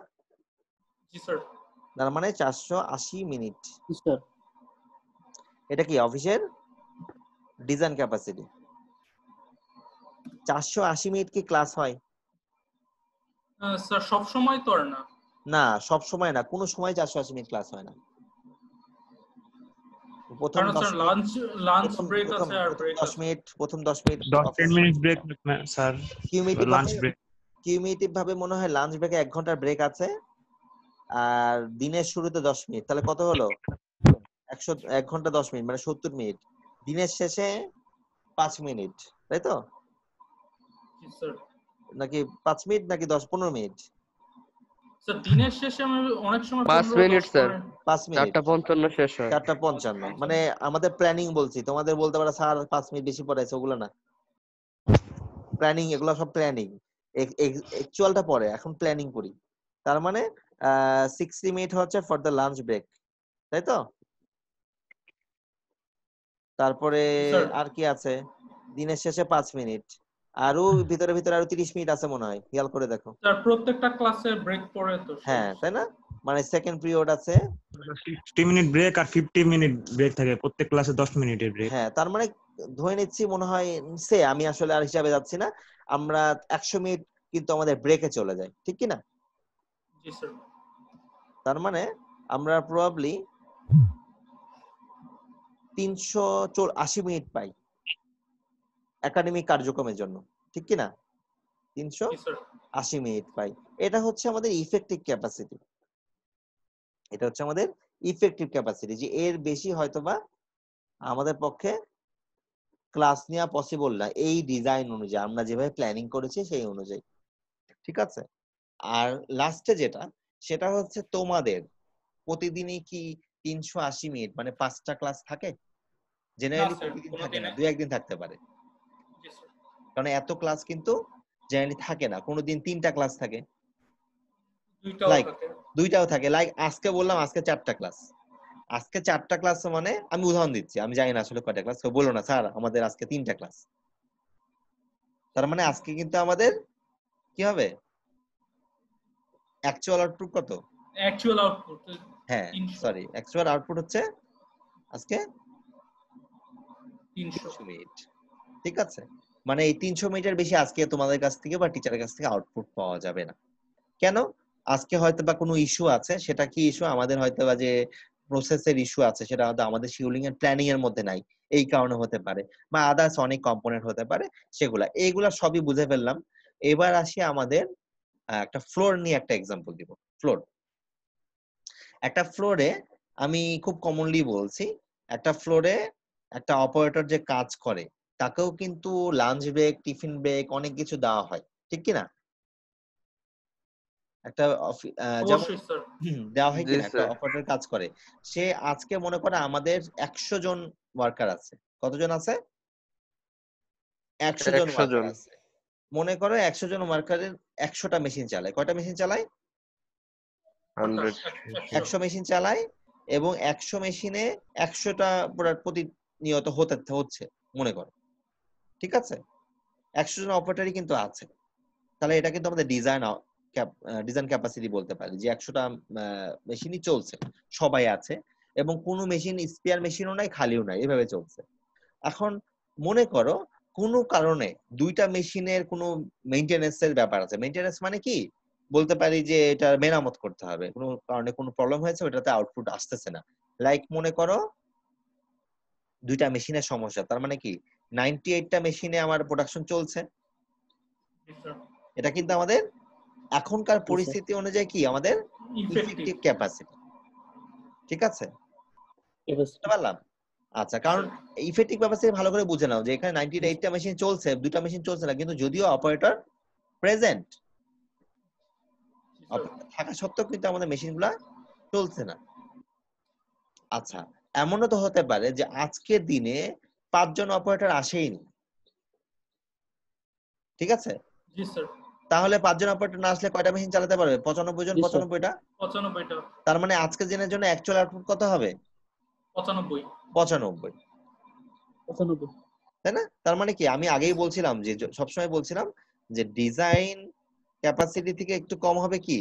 জি স্যার। তার মানে 480 মিনিট। স্যার এটা কি অফিসের ডিজাইন ক্যাপাসিটি। 480 মিনিট কি ক্লাস হয়? স্যার সব সময় তো আর না। না, সব সময় না, কোনো সময় 480 মিনিট ক্লাস হয় না। প্রথম কারণ 10 স্যার মিনিট, লাঞ্চ ব্রেক আছে আর ব্রেক 10 আছে। মিনিট, প্রথম 10 minute 10 minute break sir, lunch break. Cumulative ভাবে মনে হয় লাঞ্চ ব্রেকে 1 ঘন্টার ব্রেক আছে, আর দিনের শুরুতে 10 মিনিট, তাহলে কত হলো? 1 ঘন্টা 10 মিনিট মানে 70 মিনিট। দিনের শেষে 5 মিনিট, তাই তো? জি স্যার। নাকি 5 মিনিট নাকি 10-15 মিনিট? স্যার দিনের শেষে আমি অনেক সময় 5 15 মিনিট 10 স্যার, 5 মিনিট, 4:55 শেষ হয়। 4:55, মানে আমাদের প্ল্যানিং বলছি, তোমাদের বলতে পারে স্যার 5 মিনিট বেশি পড়াইছে, ওগুলো না, প্ল্যানিং, এগুলো সব প্ল্যানিং। অ্যাকচুয়ালটা পরে, এখন প্ল্যানিং করি। তার মানে 60 মিনিট হচ্ছে ফর দ্য লাঞ্চ ব্রেক, তাই তো? তারপরে স্যার। আর কি আছে? দিনের শেষে 5 মিনিট, আরো ভিতরে ভিতরে আরো 30 মিনিট আছে মনে হয়, খেয়াল করে দেখো। স্যার প্রত্যেকটা ক্লাসে ব্রেক পড়ে তো। হ্যাঁ তাই না, মানে সেকেন্ড পিরিয়ড আছে। 60 মিনিট ব্রেক আর 50 মিনিট ব্রেক থাকে, প্রত্যেক ক্লাসে 10 মিনিটের ব্রেক। হ্যাঁ, তার মানে ধরে নিচ্ছি মনে হয় আমি আসলে আর হিসাবে যাচ্ছি না, আমরা 100 মিনিট কিন্তু আমাদের ব্রেকে চলে যায়, ঠিক কি না? জি স্যার। তার মানে আমরা প্রবাবলি 380 মিনিট পাই একাডেমিক কার্যক্রমের জন্য, ঠিক কি না? জি স্যার। 380 মিনিট পাই। এটা হচ্ছে আমাদের ইফেক্টিভ ক্যাপাসিটি, এটা হচ্ছে আমাদের ইফেক্টিভ ক্যাপাসিটি, যে এর বেশি হয়তোবা আমাদের পক্ষে ক্লাস নেওয়া পসিবল না, এই ডিজাইন অনুযায়ী আমরা যেভাবে প্ল্যানিং করেছি সেই অনুযায়ী, ঠিক আছে? আর লাস্টে যেটা, সেটা হচ্ছে তোমাদের প্রতিদিনই কি 380 মিনিট মানে 5টা ক্লাস থাকে? জেনারেলি প্রতিদিন থাকে না, 2-1 দিন থাকতে পারে, জি স্যার। কারণ এত ক্লাস কিন্তু জেনারেলি থাকে না, কোনোদিন 3টা ক্লাস থাকে, দুইটাও লাইক থাকে। 2টাও থাকে, লাইক আজকে বললাম আজকে 4টা ক্লাস, আজকে 4টা ক্লাস মানে আমি উদাহরণ দিচ্ছি, আমি জানি না আসলে কয়টা ক্লাস, কেউ বলো না স্যার আমাদের আজকে 3টা ক্লাস, তার মানে আজকে কিন্তু আমাদের কি হবে? অ্যাকচুয়াল আউটপুট কত? অ্যাকচুয়াল আউটপুট হ্যাঁ 300। সরি, অ্যাকচুয়াল আউটপুট হচ্ছে আজকে 300 মিনিট, ঠিক আছে? মানে এই 300 মিনিটের বেশি আজকে তোমাদের কাছ থেকে বা টিচারের কাছ থেকে আউটপুট পাওয়া যাবে না। কেন? আজকে হয়তো বা কোনো ইস্যু আছে, সেটা কি ইস্যু? আমাদের হয়তো বা যে প্রসেসের ইস্যু আছে, সেটা হয়তো আমাদের শিডিউলিং এর প্ল্যানিং এর মধ্যে নাই, এই কারণে হতে পারে, বা আদার্স অনেক কম্পোনেন্ট হতে পারে, এইগুলা সবই বুঝে ফেললাম। এবার আসি আমাদের একটা ফ্লোর নিয়ে একটা এক্সাম্পল দিব। ফ্লোর, একটা ফ্লোরে আমি খুব কমনলি বলছি, একটা ফ্লোরে একটা অপারেটর যে কাজ করে তাকেও কিন্তু লাঞ্চ ব্রেক, টিফিন ব্রেক অনেক কিছু দেওয়া হয়, ঠিক কি না? একটা যেমন অবশ্যই স্যার। দেওয়া হয় জি কিনা, একটা স্যার। অপারেটর কাজ করে, সে আজকে মনে করে আমাদের 100 জন ওয়ার্কার আছে। কতজন আছে? 100 জন 100 ওয়ার্কার জন। আছে। মনে করো 100 জন ওয়ার্কারের 100টা মেশিন চালায়। কয়টা মেশিন চালায়? 100। 100 মেশিন চালায়, এবং 100 মেশিনে 100টা প্রোডাক্ট প্রতিনিয়ত হচ্ছে মনে করো, ঠিক আছে? 100 জন অপারেটরই কিন্তু আছে। তাহলে এটা কিন্তু আমাদের ডিজাইন ক্যাপাসিটি বলতে পারি, যে 100টা মেশিনই চলছে, সবাই আছে, এবং কোনো মেশিন স্পেয়ার মেশিনও নাই, খালিও নাই, এভাবে চলছে। এখন মনে করো কোনো কারণে 2টা মেশিনের কোনো মেইনটেনেন্সের ব্যাপার আছে। মেইনটেনেন্স মানে কি বলতে পারি, যে এটা মেরামত করতে হবে, কোনো কারণে কোনো প্রবলেম হয়েছে, ওটাতে আউটপুট আসতেছে না। লাইক মনে করো 2টা মেশিনের সমস্যা, তার মানে কি 98টা মেশিনে আমার প্রোডাকশন চলছে। এটা কিন্তু আমাদের এখনকার পরিস্থিতি অনুযায়ী কি আমাদের ইফেক্টিভ ক্যাপাসিটি, ঠিক আছে? বুঝতে পারলাম? আচ্ছা, কারণ ইফেক্টিভ ক্যাপাসিটি ভালো করে বুঝে নাও, যে এখানে 98টা মেশিন চলছে, 2টা মেশিন চলছে না, কিন্তু যদিও অপারেটর প্রেজেন্ট থাকা সত্ত্বেও কিন্তু আমাদের মেশিনগুলা চলছে না। আচ্ছা, এমনও তো হতে পারে যে আজকের দিনে 5 জন অপারেটর আসেইনি, ঠিক আছে? জি স্যার। তাহলে 5 জন অপারেটর না আসলে কয়টা মেশিন চালাতে পারবে? 95 জন, 95টা। 95টা। তার মানে আজকের দিনের জন্য অ্যাকচুয়াল আউটপুট কত হবে? 95। 95, তাই না? তার মানে কি, আমি আগেই বলছিলাম, যে সবসময় বলছিলাম যে ডিজাইন ক্যাপাসিটি থেকে একটু কম হবে কি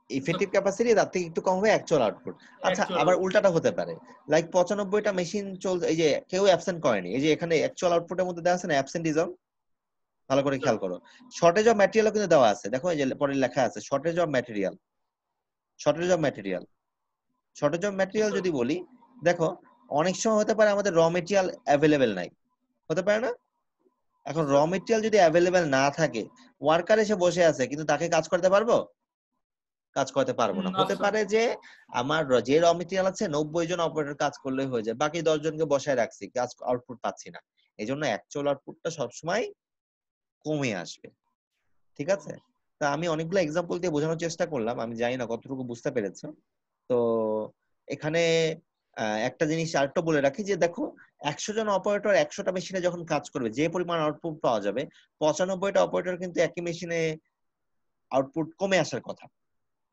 ইফেক্টিভ ক্যাপাসিটি, তার থেকে একটু কম হবে অ্যাকচুয়াল আউটপুট। আচ্ছা, আবার উল্টাটা হতে পারে, লাইক 95টা মেশিন চলছে, এই যে কেউ অ্যাবসেন্ট করেনি, এই যে এখানে অ্যাকচুয়াল আউটপুটের মধ্যে দেওয়া আছে না অ্যাবসেন্টিজম, ভালো করে খেয়াল করো। শর্টেজ অফ ম্যাটেরিয়ালও কিন্তু দেওয়া আছে, দেখো এই যে পরে লেখা আছে shortage of material. Shortage of material, shortage of material যদি বলি, দেখো অনেক সময় হতে পারে আমাদের র মেটেরিয়াল অ্যাভেলেবেল নাই, হতে পারে না? এখন র মেটেরিয়াল যদি অ্যাভেলেবেল না থাকে, ওয়ার্কার এসে বসে আছে, কিন্তু তাকে কাজ করতে পারবো? কাজ করতে পারবো না। হতে পারে যে আমার যে র মেটেরিয়াল আছে 90 জন অপারেটর কাজ করলেই হয়ে যায়, বাকি 10 জনকে বসায় রাখছি, কাজ আউটপুট পাচ্ছি না। এই জন্য অ্যাকচুয়াল আউটপুটটা সবসময় কমে আসবে, ঠিক আছে? তা আমি অনেকগুলো এক্সাম্পল দিয়ে বোঝানোর চেষ্টা করলাম, আমি জানি না কতটুকু বুঝতে পেরেছো। তো এখানে একটা জিনিস আরেকটা বলে রাখি, যে দেখো 100 জন অপারেটর 100টা মেশিনে যখন কাজ করবে, যে পরিমাণ আউটপুট পাওয়া যাবে, 95টা অপারেটর কিন্তু একই মেশিনে আউটপুট কমে আসার কথা,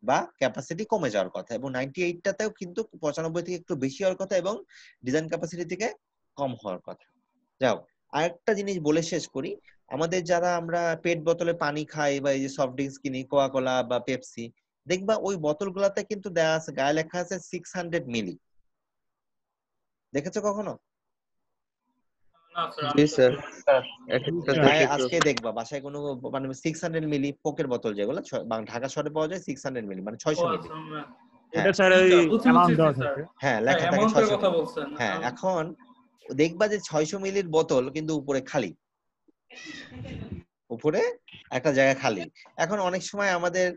বা ক্যাপাসিটি কমে যাওয়ার কথা, এবং 98টাতেও কিন্তু 95 থেকে একটু বেশি হওয়ার কথা, এবং ডিজাইন ক্যাপাসিটি থেকে কম হওয়ার কথা। যাও, আরেকটা জিনিস বলে শেষ করি, আমাদের যারা আমরা পেট বোতলে পানি খাই, বা এই যে সফট ড্রিঙ্কস কিনি, কোকা কোলা বা পেপসি, দেখবা ওই বোতলগুলোতে কিন্তু দেয়া আছে, গায়ে লেখা আছে 600 মিলি। দেখেছো কখনো? জি স্যার। গায়ে আজকে দেখবা বাসায় কোনো, মানে 600 মিলি কোকের বোতল, যেগুলো ঢাকা শহরে পাওয়া যায় 600 মিলি, মানে 600 মিলি। ওটা স্যার ওই অ্যামাউন্ট দেওয়া থাকে। হ্যাঁ, লেখা থাকে 600 কথা মিলি। বলছেন। হ্যাঁ, এখন দেখবা যে 600 মিলির বোতল কিন্তু উপরে খালি, উপরে একটা জায়গা খালি। এখন অনেক সময় আমাদের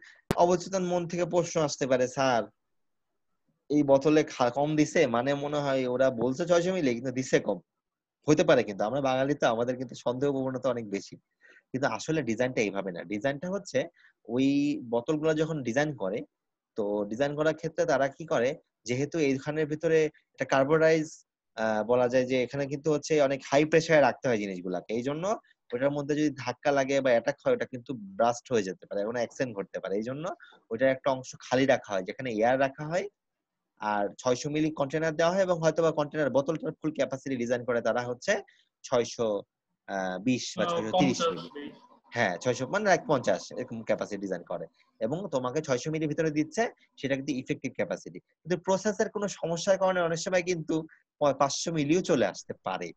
অবচেতন মন থেকে প্রশ্ন আসতে পারে, স্যার এই বোতলে কম দিছে, মানে মনে হয় ওরা বলছে 600 মিলি কিন্তু দিছে কম। হতে পারে, কিন্তু আমরা বাঙালি তো, আমাদের কিন্তু সন্দেহ প্রবণতা অনেক বেশি। কিন্তু আসলে ডিজাইনটা এইভাবে না, ডিজাইনটা হচ্ছে ওই বোতলগুলো যখন ডিজাইন করে, তো ডিজাইন করার ক্ষেত্রে তারা কি করে, যেহেতু এইখানের ভিতরে এটা কার্বোনাইজ বলা যায়, যে এখানে কিন্তু হচ্ছে অনেক হাই প্রেসারে রাখতে হয় জিনিসগুলাকে, এই জন্য ওটার মধ্যে যদি ধাক্কা লাগে বা অ্যাটাক হয়, ওটা কিন্তু ব্রাস্ট হয়ে যেতে পারে, কোনো অ্যাক্সিডেন্ট ঘটতে পারে। এই জন্য ওটার একটা অংশ খালি রাখা হয়, যেখানে এয়ার রাখা হয়, আর 600 মিলি কন্টেনার দেওয়া হয়, এবং হয়তোবা কন্টেনার বোতলটার ফুল ক্যাপাসিটি ডিজাইন করে তারা হচ্ছে 620 বা 630 মিলি। হ্যাঁ, 600 মানে 150 এরকম ক্যাপাসিটি ডিজাইন করে, এবং তোমাকে 600 মিলি ভিতরে দিচ্ছে, সেটা কিন্তু ইফেক্টিভ ক্যাপাসিটি। কিন্তু প্রসেসের কোনো সমস্যার কারণে অনেক সময় কিন্তু 500 মিলিও চলে আসতে পারে।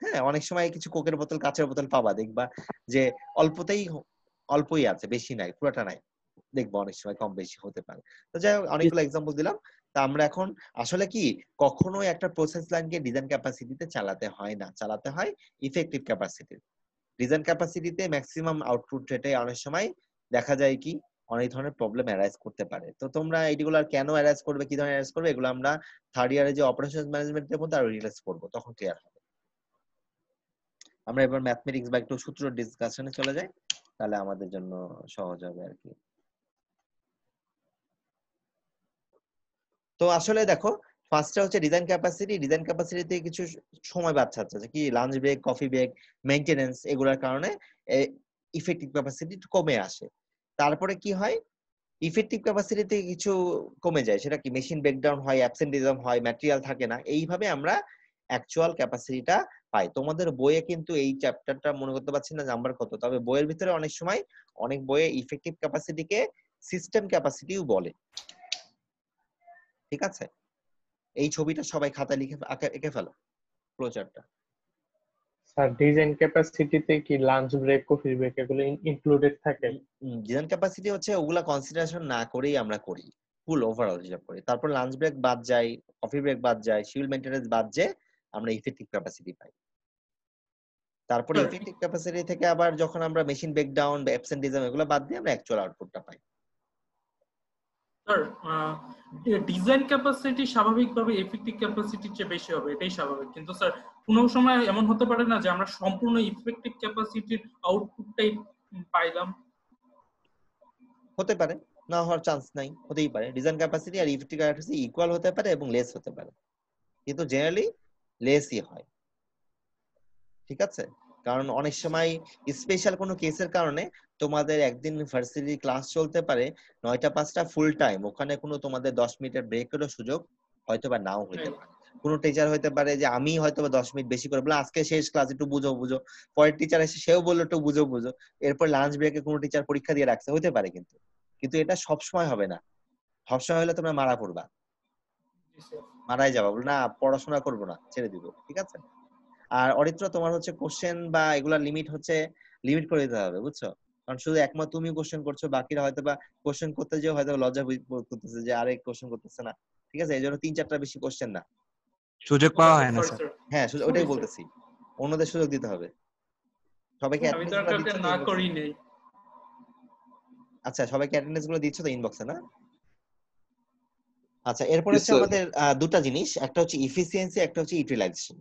হ্যাঁ, অনেক সময় কিছু কোকের বোতল, কাঁচের বোতল পাবা, দেখবা যে অল্পই আছে, বেশি নাই, পুরোটা নাই, দেখবো অনেক সময় কম বেশি হতে পারে। তো যাই হোক, অনেকগুলো এক্সাম্পল দিলাম। তা আমরা এখন আসলে কি কখনোই একটা প্রসেস লাইনকে ডিজাইন ক্যাপাসিটিতে চালাতে হয় না, চালাতে হয় ইফেক্টিভ ক্যাপাসিটি। ডিজাইন ক্যাপাসিটিতে ম্যাক্সিমাম আউটপুট রেটে অনেক সময় দেখা যায় কি অনেক ধরনের প্রবলেম অ্যারাইজ করতে পারে। তো তোমরা এইগুলো কেন অ্যারাইজ করবে, কি ধরনের অ্যারাইজ করবে, এগুলো আমরা থার্ড ইয়ারে যে অপারেশন ম্যানেজমেন্টের মধ্যে আরো রিলাইজ করবো, তখন ক্লিয়ার হবে। আমরা এবার ম্যাথমেটিক্স বা একটু সূত্র ডিসকাশনে চলে যাই, তাহলে আমাদের জন্য সহজ হবে আর কি। তো আসলে দেখো, ফার্স্টে হচ্ছে ডিজাইন ক্যাপাসিটি। ডিজাইন ক্যাপাসিটিতে কিছু সময় বাচ্চা আছে কি lunch break, coffee break, maintenance, এগুলোর কারণে ইফেক্টিভ ক্যাপাসিটি কমে আসে। তারপরে কি হয়, ইফেক্টিভ ক্যাপাসিটিতে কিছু কমে যায়, সেটা কি মেশিন ব্রেকডাউন হয়, অ্যাবসেন্টিজম হয়, ম্যাটেরিয়াল থাকে না, এইভাবে আমরা অ্যাকচুয়াল ক্যাপাসিটিটা পাই। তোমাদের বইয়ে কিন্তু এই চ্যাপ্টারটা মনে করতে পারছি না নাম্বার কত, তবে বইয়ের ভিতরে অনেক সময় অনেক বইয়ে ইফেক্টিভ ক্যাপাসিটিকে সিস্টেম ক্যাপাসিটিও বলে। ঠিক আছে, এই ছবিটা সবাই খাতায় লিখে এঁকে ফেলো, ফ্লোচার্টটা। স্যার ডিজাইন ক্যাপাসিটিতে কি লাঞ্চ ব্রেক, কফি ব্রেক এগুলো ইনক্লুডেড থাকে? ডিজাইন ক্যাপাসিটি হচ্ছে ওগুলা কনসিডারেশন না করেই আমরা করি, ফুল ওভারঅল হিসাব করি। তারপর লাঞ্চ ব্রেক বাদ যায়, কফি ব্রেক বাদ যায়, শিডিউল মেইনটেনেন্স বাদ যায়, আমরা ইফেক্টিভ ক্যাপাসিটি পাই। তারপরে ইফেক্টিভ ক্যাপাসিটি থেকে আবার যখন আমরা মেশিন ব্রেকডাউন বা অ্যাবসেন্টিজম এগুলো বাদ দিয়ে আমরা অ্যাকচুয়াল আউটপুটটা পাই। স্যার ডিজাইন ক্যাপাসিটি স্বাভাবিকভাবে এফেক্টিভ ক্যাপাসিটির চেয়ে বেশি হবে, এটাই স্বাভাবিক। কিন্তু স্যার কোনো সময় এমন হতে পারে না যে আমরা সম্পূর্ণ ইফেক্টিভ ক্যাপাসিটির আউটপুটটাই পাইলাম? হতে পারে, না হওয়ার চান্স নাই, হতেই পারে। ডিজাইন ক্যাপাসিটি আর ইফেক্টিভ ক্যাপাসিটি ইকুয়াল হতে পারে এবং লেস হতে পারে, কিন্তু জেনারেলি লেসই হয়। ঠিক আছে, কারণ অনেক সময় স্পেশাল কোনো কেসের কারণে তোমাদের একদিন ভার্সিটি ক্লাস চলতে পারে 9টা 5টা ফুল টাইম, ওখানে কোনো তোমাদের 10 মিনিটের ব্রেকেরও সুযোগ হয়তো বা নাও হইতে পারে। কোনো টিচার হইতে পারে যে আমি হয়তো বা 10 মিনিট বেশি করে বলে আজকে শেষ ক্লাস, একটু বুঝো বুঝো, পরের টিচার এসে সেও বললো একটু বুঝো বুঝো, এরপর লাঞ্চ ব্রেকে কোনো টিচার পরীক্ষা দিয়ে রাখছে, হইতে পারে। কিন্তু এটা সব সময় হবে না। সবসময় হলে তোমরা মারা পড়বা, মারাই যাবা, বল না পড়াশোনা করবো না, ছেড়ে দিব। ঠিক আছে, আর অরিত্র তোমার হচ্ছে কোশ্চেন বা এগুলা লিমিট হচ্ছে লিমিট করে দিতে হবে, বুঝছো? কারণ শুধু একমাত্র তুমি কোশ্চেন করছো, বাকিরা হয়তো বা কোশ্চেন করতে যেও হয়তো লজ্জা করতেছে যে আরে কোশ্চেন করতেছে না। ঠিক আছে, এই জন্য 3-4টা বেশি কোশ্চেন না, সুযোগ পাওয়া হয় না স্যার। হ্যাঁ ওটাই বলতেছি, অন্যদের সুযোগ দিতে হবে। সবাইকে আমি তো অ্যাটেন্ডেন্স গুলো কাউকে দিচ্ছ না তো করি ইনবক্সে? নেই। আচ্ছা, সবাইকে অ্যাটেন্ডেন্স গুলো দিচ্ছ তো ইনবক্সে না? আচ্ছা, এরপর Yes, হচ্ছে sir. আমাদের দুটা জিনিস, একটা হচ্ছে ইফিসিয়েন্সি, একটা হচ্ছে ইউটিলাইজেশন।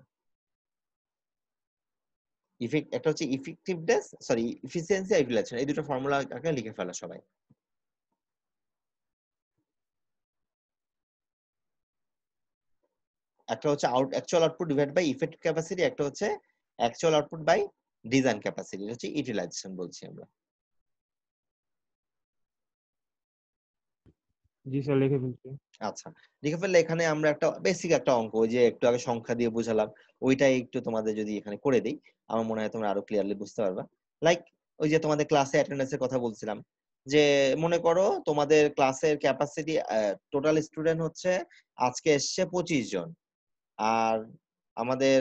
একটা হচ্ছে ইফেক্টিভনেস, সরি ইফিসিয়েন্সি আর ইউটিলাইজেশন, এই দুটো ফর্মুলা আগে লিখে ফেলা সবাই। একটা হচ্ছে actual output divide by effective capacity, একটা হচ্ছে actual output by design capacity, হচ্ছে ইউটিলাইজেশন বলছি আমরা। জি স্যার, লিখে ফেলছি। আচ্ছা, লিখে ফেললে এখানে আমরা একটা বেসিক একটা অঙ্ক, ওই যে একটু আগে সংখ্যা দিয়ে বুঝালাম, ওইটাই একটু তোমাদের যদি এখানে করে দেই, আমার মনে হয় তোমরা আরো ক্লিয়ারলি বুঝতে পারবা। লাইক ওই যে তোমাদের ক্লাসে অ্যাটেন্ডেন্সের কথা বলছিলাম, যে মনে করো তোমাদের ক্লাসের ক্যাপাসিটি টোটাল স্টুডেন্ট হচ্ছে আজকে এসছে 25 জন, আর আমাদের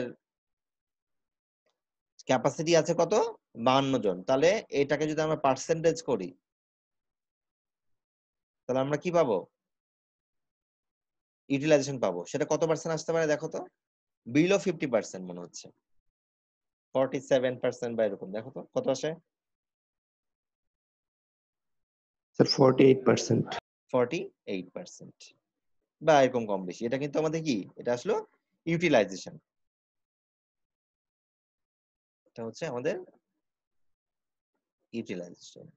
ক্যাপাসিটি আছে কত, 52 জন। তাহলে এটাকে যদি আমরা পার্সেন্টেজ করি, তাহলে আমরা কি পাবো, ইউটিলাইজেশন পাবো। সেটা কত পার্সেন্ট আসতে পারে দেখো তো, বিলো 50% মনে হচ্ছে, 47% বা এরকম। দেখো তো কত আসে, Sir, 48%. 48% বা এরকম কম বেশি। এটা কিন্তু আমাদের কি, এটা আসলো ইউটিলাইজেশন, এটা হচ্ছে আমাদের ইউটিলাইজেশন।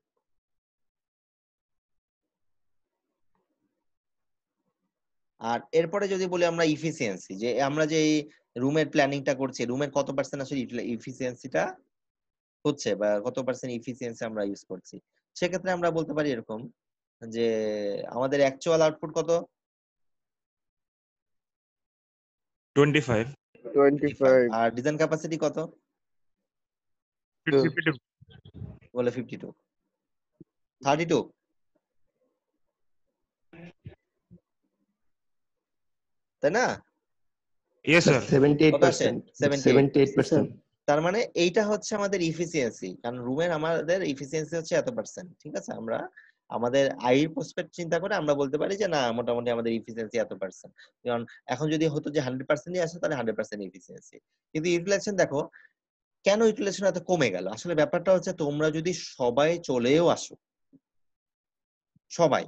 আর এরপরে যদি বলি আমরা ইফিসিয়েন্সি, যে আমরা যে রুমের প্ল্যানিংটা করছি, রুমের কত পার্সেন্ট আসলে ইফিসিয়েন্সিটা হচ্ছে বা কত পার্সেন্ট ইফিসিয়েন্সি আমরা ইউজ করছি, সেক্ষেত্রে আমরা বলতে পারি এরকম যে আমাদের অ্যাকচুয়াল আউটপুট কত, 25। 25 আর ডিজাইন ক্যাপাসিটি কত, 52। বলে 52, 32, তাই না? Yes Sir, sir. 78%. 78%. তার মানে এইটা হচ্ছে আমাদের ইফিসিয়েন্সি, কারণ রুমের আমাদের ইফিসিয়েন্সি হচ্ছে এত পার্সেন্ট। ঠিক আছে, আমরা আমাদের আয়ের প্রসপেক্ট চিন্তা করে আমরা বলতে পারি যে না মোটামুটি আমাদের ইফিসিয়েন্সি এত%। কারণ এখন যদি হতো যে 100%ই আসে তাহলে 100% ইফিসিয়েন্সি। কিন্তু ইউটিলাইজেশন দেখো কেন ইউটিলাইজেশন এত কমে গেল? আসলে ব্যাপারটা হচ্ছে তোমরা যদি সবাই চলেও আসো, সবাই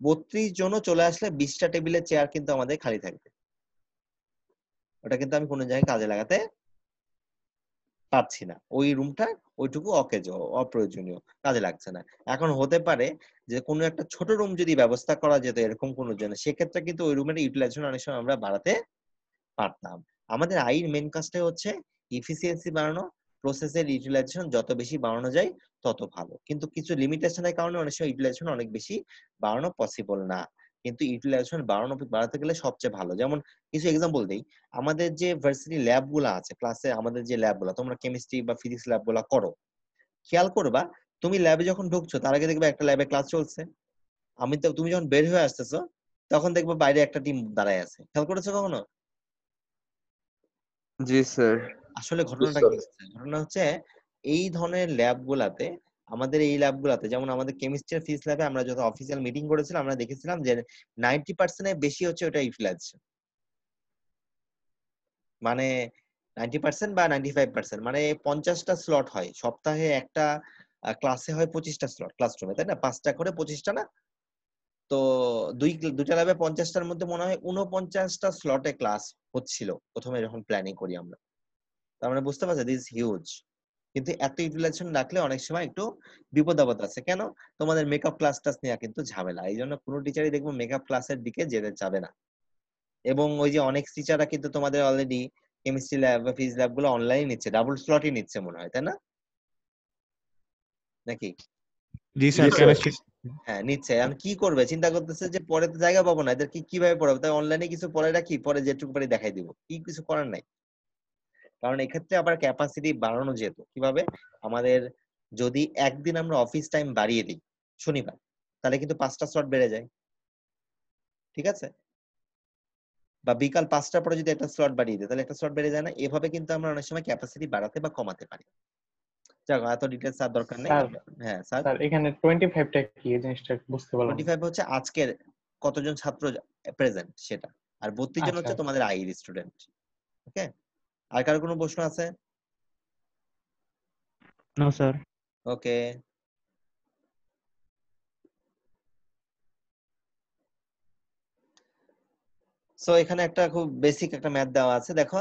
32 জনও চলে আসলে 20টা টেবিলের চেয়ার কিন্তু আমাদের খালি থাকবে। ওটা কিন্তু আমি কোনো জায়গায় কাজে লাগাতে পাচ্ছি না। ওই রুমটা ওইটুকু অপ্রয়োজনীয়, কাজে লাগছে না। এখন হতে পারে যে কোনো একটা ছোট রুম যদি ব্যবস্থা করা যেত এরকম কোনো জন্য, সেক্ষেত্রে কিন্তু ওই রুমের ইউটিলাইজেশন অনেক সময় আমরা বাড়াতে পারতাম। আমাদের আইর মেন কাজটাই হচ্ছে ইফিসিয়েন্সি বাড়ানো, প্রসেসের ইউটিলাইজেশন যত বেশি বাড়ানো যায় তত ভালো। কিন্তু কিছু লিমিটেশনের কারণে অনেক সময় ইউটিলাইজেশন অনেক বেশি বাড়ানো পসিবল না। কিন্তু ইউটিলাইজেশন বাড়াতে গেলে সবচেয়ে ভালো। যেমন কিছু এক্সাম্পল দেই, আমাদের যে ভার্সিটি ল্যাব গুলা আছে, ক্লাসে আমাদের যে ল্যাব গুলা, তোমরা কেমিস্ট্রি বা ফিজিক্স ল্যাব গুলা করো, খেয়াল করবা তুমি ল্যাবে যখন ঢুকছো তার আগে দেখবে একটা ল্যাবে ক্লাস চলছে। তুমি যখন বের হয়ে আসতেছো তখন দেখবে বাইরে একটা টিম দাঁড়ায় আছে। খেয়াল করেছো কখনো? জি স্যার। আসলে ঘটনাটা কি হচ্ছে? ঘটনা হচ্ছে এই ধরনের ল্যাব গুলাতে, আমাদের এই ল্যাব গুলাতে, যেমন আমাদের কেমিস্ট্রি আর ফিজিক্স ল্যাবে আমরা যত অফিসিয়াল মিটিং করেছিলাম আমরা দেখেছিলাম যে 90% এর বেশি হচ্ছে ওটা ইউটিলাইজেশন। মানে 90% বা 95%, মানে 50টা স্লট হয় সপ্তাহে, একটা ক্লাসে হয় 25টা স্লট ক্লাসরুমে, তাই না? 5টা করে 25টা না? তো দুইটা ল্যাবে 50টার মধ্যে মনে হয় 49টা স্লটে ক্লাস হচ্ছিল প্রথমে যখন প্ল্যানিং করি আমরা। তার মানে বুঝতে পারছো দিস হিউজ। কিন্তু এত ইউটিলাইজেশন রাখলে অনেক সময় একটু বিপদ আপদ আছে। কেন? তোমাদের মেকআপ ক্লাস টাস নেওয়া কিন্তু ঝামেলা, এই জন্য কোনো টিচারই দেখবো মেকআপ ক্লাসের দিকে যেতে যাবে না। এবং ওই যে অনেক টিচাররা কিন্তু তোমাদের অলরেডি কেমিস্ট্রি ল্যাব বা ফিজিক্স ল্যাব গুলো অনলাইন নিচ্ছে, ডাবল স্লটই নিচ্ছে মনে হয়, তাই না? নাকি? জি জি স্যার, স্যার। কেমিস্ট্রি। হ্যাঁ নিচ্ছে। এখন কি করবে চিন্তা করতেছে যে পরে তো জায়গা পাবো না, এদের কিভাবে পড়াবো, তাই অনলাইনে কিছু পড়ে রাখি, পরে যেটুকু পারি দেখাই দিব, কি কিছু করার নাই। কারণ এক্ষেত্রে আবার ক্যাপাসিটি বাড়ানো যেত কিভাবে? আমাদের যদি একদিন আমরা অফিস টাইম বাড়িয়ে দিই শনিবার, তাহলে কিন্তু 5টা স্লট বেড়ে যায়, ঠিক আছে? বা বিকাল 5টার পরে যদি একটা স্লট বাড়িয়ে দিই তাহলে একটা স্লট বেড়ে যায় না? এভাবে কিন্তু আমরা অনেক সময় ক্যাপাসিটি বাড়াতে বা কমাতে পারি। যাক, এত ডিটেলস আর দরকার নেই। স্যার হ্যাঁ স্যার। স্যার এখানে 25টা কি, এই জিনিসটা বুঝতে পারলাম না। 25 হচ্ছে আজকের কতজন ছাত্র প্রেজেন্ট সেটা, আর 32 জন আচ্ছা হচ্ছে আচ্ছা। তোমাদের আইর স্টুডেন্ট। ওকে, আর কারো কোনো প্রশ্ন আছে? No sir. ওকে, সো এখানে একটা খুব বেসিক একটা ম্যাথ দেওয়া আছে, দেখো।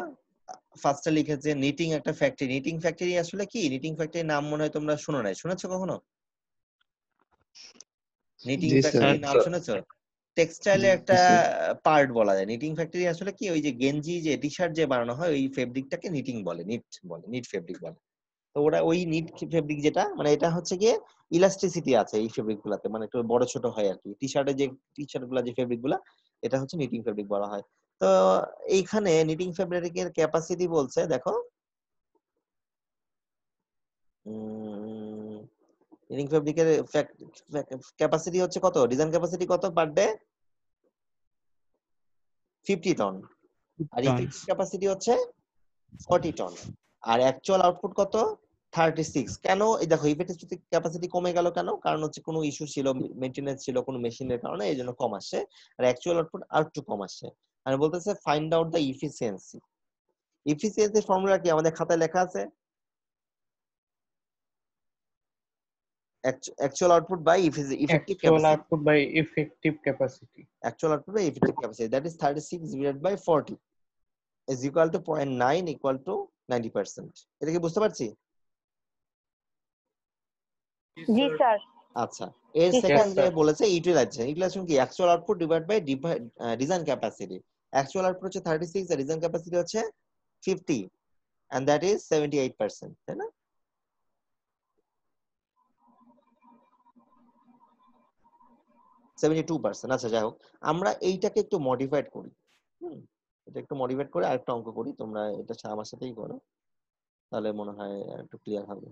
ফার্স্টে লিখেছে নিটিং একটা ফ্যাক্টরি। নিটিং ফ্যাক্টরি আসলে কি? নিটিং ফ্যাক্টরির নাম মনে হয় তোমরা শুনো নাই, শুনেছো কখনো? নিটিং জি স্যার। ফ্যাক্টরির নাম শুনেছো? টেক্সটাইলের একটা জি পার্ট বলা যায়। নিটিং ফ্যাক্টরি আসলে কি, ওই যে গেঞ্জি যে টি শার্ট যে বানানো হয় ওই ফেব্রিকটাকে নিটিং বলে, নিট ফেব্রিক বলে। তো ওরা ওই নিট ফেব্রিক যেটা, মানে এটা হচ্ছে গিয়ে ইলাস্টিসিটি আছে এই ফেব্রিক গুলাতে, মানে একটু বড় ছোট হয় আর কি। টি শার্ট গুলা যে ফেব্রিক গুলা, এটা হচ্ছে নিটিং ফেব্রিক বলা হয়। তো এইখানে নিটিং ফেব্রিকের ক্যাপাসিটি বলছে, দেখো নিটিং ফেব্রিকের ক্যাপাসিটি হচ্ছে কত, ডিজাইন ক্যাপাসিটি কত পার ডে? 50 টন। আর টন। ইফেক্টিভ ক্যাপাসিটি হচ্ছে 40 টন। আর অ্যাকচুয়াল আউটপুট কত? 36। কেন? এই দেখো ইফেক্টিভ ক্যাপাসিটি কমে গেল কেন? কারণ হচ্ছে কোনো ইস্যু ছিল, মেইনটেনেন্স ছিল কোনো মেশিনের কারণে, এই জন্য কম আসছে। আর অ্যাকচুয়াল আউটপুট আর একটু কম আসছে। আর বলতেছে ফাইন্ড আউট দ্য ইফিসিয়েন্সি। ইফিসিয়েন্সির ফর্মুলা কি আমাদের খাতায় লেখা আছে? Actual output by effective actual capacity. Output by effective capacity. Actual output by effective capacity, that is 36 divided by 40 is equal to 0.9 equal to 90%। এটা কি বুঝতে পারছি? জি স্যার। আচ্ছা, এর জি ইয়েস সেকেন্ড যে স্যার। বলেছে ইউটিলাইজেশন। ইউটিলাইজেশন কি? Actual output divide by design capacity. Actual output হচ্ছে 36 আর ডিজাইন ক্যাপাসিটি হচ্ছে 50, and that is 78%, তাই না? Seventy two percent. আচ্ছা যাই হোক, আমরা এইটাকে একটু মডিফাইড করি। হুম, এটা একটু মডিফাইড করে আরেকটা অঙ্ক করি, তোমরা এটা আমার সাথেই করো, তাহলে মনে হয় একটু ক্লিয়ার হবে।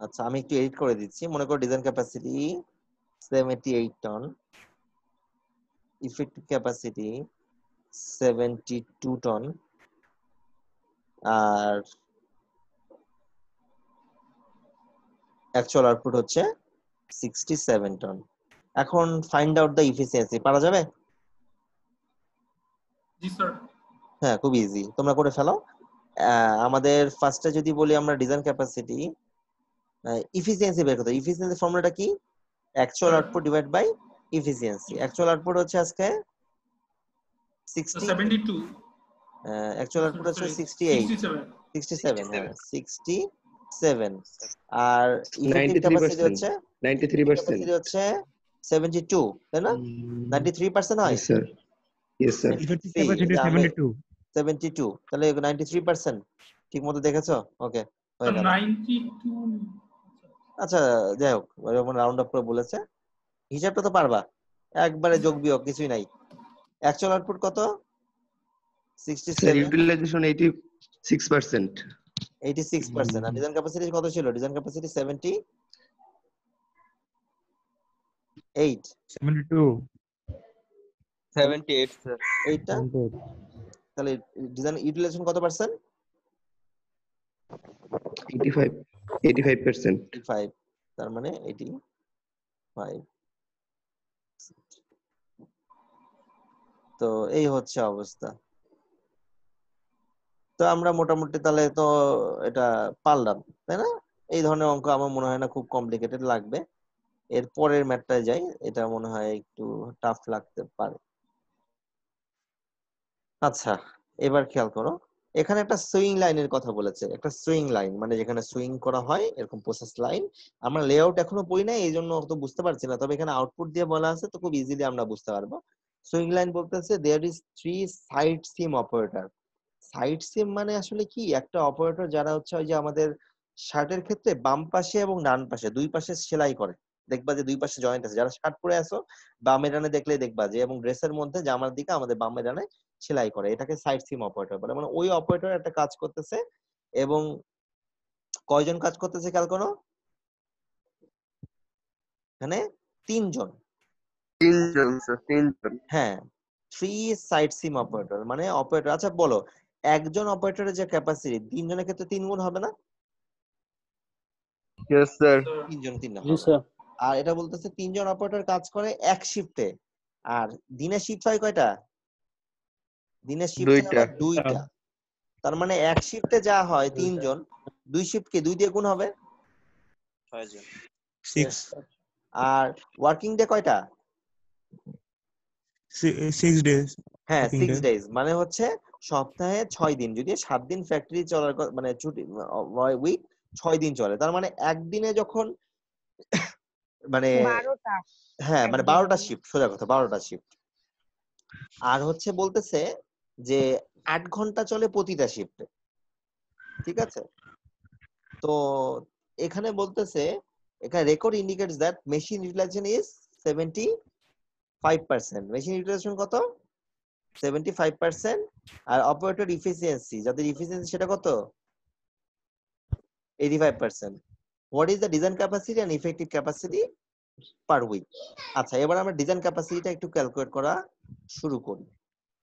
আচ্ছা আমি একটু এডিট করে দিচ্ছি। মনে করো design capacity 78 ton, effective capacity 72 ton, আর অ্যাকচুয়াল আউটপুট হচ্ছে 67 টন। এখন ফাইন্ড আউট দ্য ইফিসিয়েন্সি, পারা যাবে? জি স্যার। হ্যাঁ, খুব ইজি, তোমরা করে ফেলো। আমাদের ফার্স্টে যদি বলি আমরা ডিজাইন ক্যাপাসিটি, ইফিসিয়েন্সি বের করতে। ইফিসিয়েন্সি ফর্মুলাটা কি? Actual output divide by efficiency. Actual output হচ্ছে আজকে 60, 72 অ্যাকচুয়াল আউটপুট হচ্ছে 68, 67, হ্যাঁ 67, আর ইফেক্টিভ ক্যাপাসিটি হচ্ছে 72, তাই না? 93% হয়। Yes, sir. Yes, sir. Effective See, capacity যে আমি 72। 72, তাহলে 93% ঠিক মতো দেখেছো? ওকে, হয়ে গেল। 92। আচ্ছা যাই হোক, এরকম রাউন্ড আপ করে বলেছে, হিসাবটা তো পারবা, একবারে যোগ বিয়োগ কিছুই নাই। অ্যাকচুয়াল আউটপুট কত? Sir, 67, utilization 86%. 86%। আর ডিজাইন ক্যাপাসিটি কত ছিল? Design capacity 78, 72 78 sir. এইটা, তাহলে ডিজাইন ইউটিলাইজেশন কত পার্সেন্ট? 85%. 85, তার মানে 85। তো এই হচ্ছে অবস্থা। তো আমরা মোটামুটি তাহলে তো এটা পারলাম, তাই না? এই ধরনের অঙ্ক আমার মনে হয় না খুব কমপ্লিকেটেড লাগবে। এর পরের ম্যাথটায় যাই, এটা মনে হয় একটু টাফ লাগতে পারে। আচ্ছা এবার খেয়াল করো, এখানে একটা সুইং লাইনের কথা বলেছে। একটা সুইং লাইন মানে যেখানে সুইং করা হয়, এরকম প্রসেস লাইন। আমরা লেআউট এখনো পড়ি না, এই জন্য অত বুঝতে পারছি না, তবে এখানে আউটপুট দিয়ে বলা আছে তো খুব ইজিলি আমরা বুঝতে পারবো। সুইং লাইন বলতেছে there is 3 side seam operator. Side seam মানে আসলে কি? একটা অপারেটর যারা হচ্ছে ওই যে আমাদের শার্টের ক্ষেত্রে বাম পাশে এবং ডান পাশে দুই পাশে সেলাই করে, দেখবা যে দুই পাশে জয়েন্ট আছে। যারা শার্ট পরে আসো বামে ডানে দেখলেই দেখবা যে, এবং ড্রেসের মধ্যে জামার দিকে আমাদের বামে ডানে সেলাই করে, এটাকে সাইড সিম অপারেটর বলে। মানে ওই অপারেটর একটা কাজ করতেছে, এবং কয়জন কাজ করতেছে খেয়াল করো, এখানে 3 জন। 3 জন স্যার, 3 জন। হ্যাঁ, 3 সাইড সিম অপারেটর মানে অপারেটর। আচ্ছা বলো, একজন অপারেটরের যে ক্যাপাসিটি 3 জনের ক্ষেত্রে 3 গুণ হবে না? Yes sir. 3 জন 3 জি হবে। স্যার। আর এটা বলতেছে 3 জন অপারেটর কাজ করে এক শিফটে, আর দিনের শিফট হয় কয়টা? দিনের শিফট হয় 2টা। আবার 2টা। তার মানে এক শিফটে যা হয় 3 জন, 2 শিফটকে 2 দিয়ে গুণ হবে 6 জন। 6 আর ওয়ার্কিং ডে কয়টা? 6 ডেজ। হ্যাঁ Working 6 day. ডেজ, মানে হচ্ছে সপ্তাহে 6 দিন। যদি 7 দিন ফ্যাক্টরি চলার মানে ছুটি উইক 6 দিন চলে, তার মানে একদিনে যখন মানে 12টা হ্যাঁ মানে একদিনে। 12টা শিফট, সোজা কথা 12টা শিফট। আর হচ্ছে বলতেছে যে 8 ঘন্টা চলে প্রতিটা শিফটে, ঠিক আছে? তো এখানে বলতেছে, এখানে record indicates that machine utilization is 75%। Machine utilization কত? 75%। আর অপারেটর ইফিসিয়েন্সি, যাদের ইফিসিয়েন্সি সেটা কত? 85%। What is the design capacity and effective capacity per week? আচ্ছা এবার আমরা ডিজাইন ক্যাপাসিটিটা একটু ক্যালকুলেট করা শুরু করি।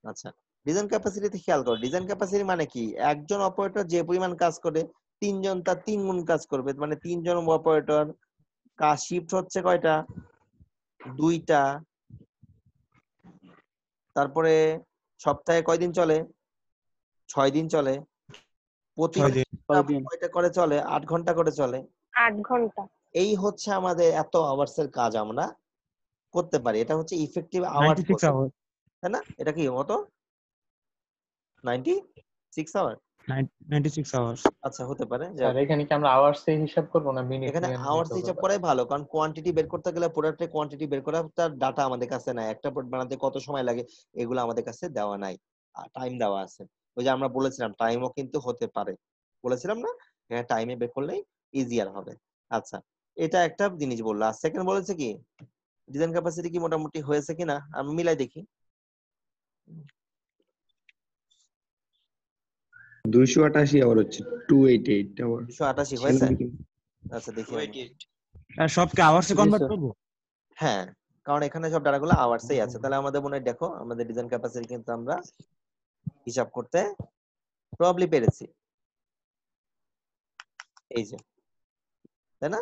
আচ্ছা ডিজাইন ক্যাপাসিটিতে খেয়াল করো, ডিজাইন ক্যাপাসিটি মানে কি? একজন অপারেটর যে পরিমাণ কাজ করে 3 জন তার 3 গুণ কাজ করবে, মানে 3 জন অপারেটর কাজ শিফট হচ্ছে কয়টা? 2টা। তারপরে সপ্তাহে কয়দিন চলে? 6 দিন চলে। প্রতিটা 6 দিন। কয়টা করে চলে? 8 ঘন্টা করে চলে। 8 ঘন্টা। এই হচ্ছে আমাদের এত আওয়ার্স এর কাজ আমরা করতে পারি। এটা হচ্ছে ইফেক্টিভ আওয়ার 96 আওয়ার। তাই না? এটা কি কত? 96 আওয়ার। 96 আওয়ার্স। আচ্ছা হতে পারে। স্যার এখানে কি আমরা আওয়ার্স এ হিসাব করব না মিনিট এখানে নিয়ে আওয়ার্স নিতে হিসাব হবে? করাই ভালো, কারণ কোয়ান্টিটি বের করতে গেলে প্রোডাক্টের কোয়ান্টিটি বের করা তার ডাটা আমাদের কাছে নাই। একটা প্রোডাক্ট বানাতে কত সময় লাগে এগুলো আমাদের কাছে দেওয়া নাই, টাইম দেওয়া আছে। ওই যে আমরা বলেছিলাম টাইমও কিন্তু হতে পারে, বলেছিলাম না? হ্যাঁ টাইমে বের করলেই ইজিয়ার হবে। আচ্ছা এটা একটা জিনিস বললো। আর সেকেন্ড বলেছে কি ডিজাইন ক্যাপাসিটি কি মোটামুটি হয়েছে কিনা আমি মিলাই দেখি। 288 আওয়ার হচ্ছে 288 আওয়ার। 288 হয়েছে? আচ্ছা দেখি আমরা। 288 সবকে আওয়ার্সে কনভার্ট করবো? হ্যাঁ, কারণ এখানে সব ডাটাগুলো আওয়ার্সেই আছে। তাহলে আমাদের মনে হয় দেখো আমাদের ডিজাইন ক্যাপাসিটি কিন্তু আমরা হিসাব করতে প্রবাবলি পেরেছি। এই যে, তাই না?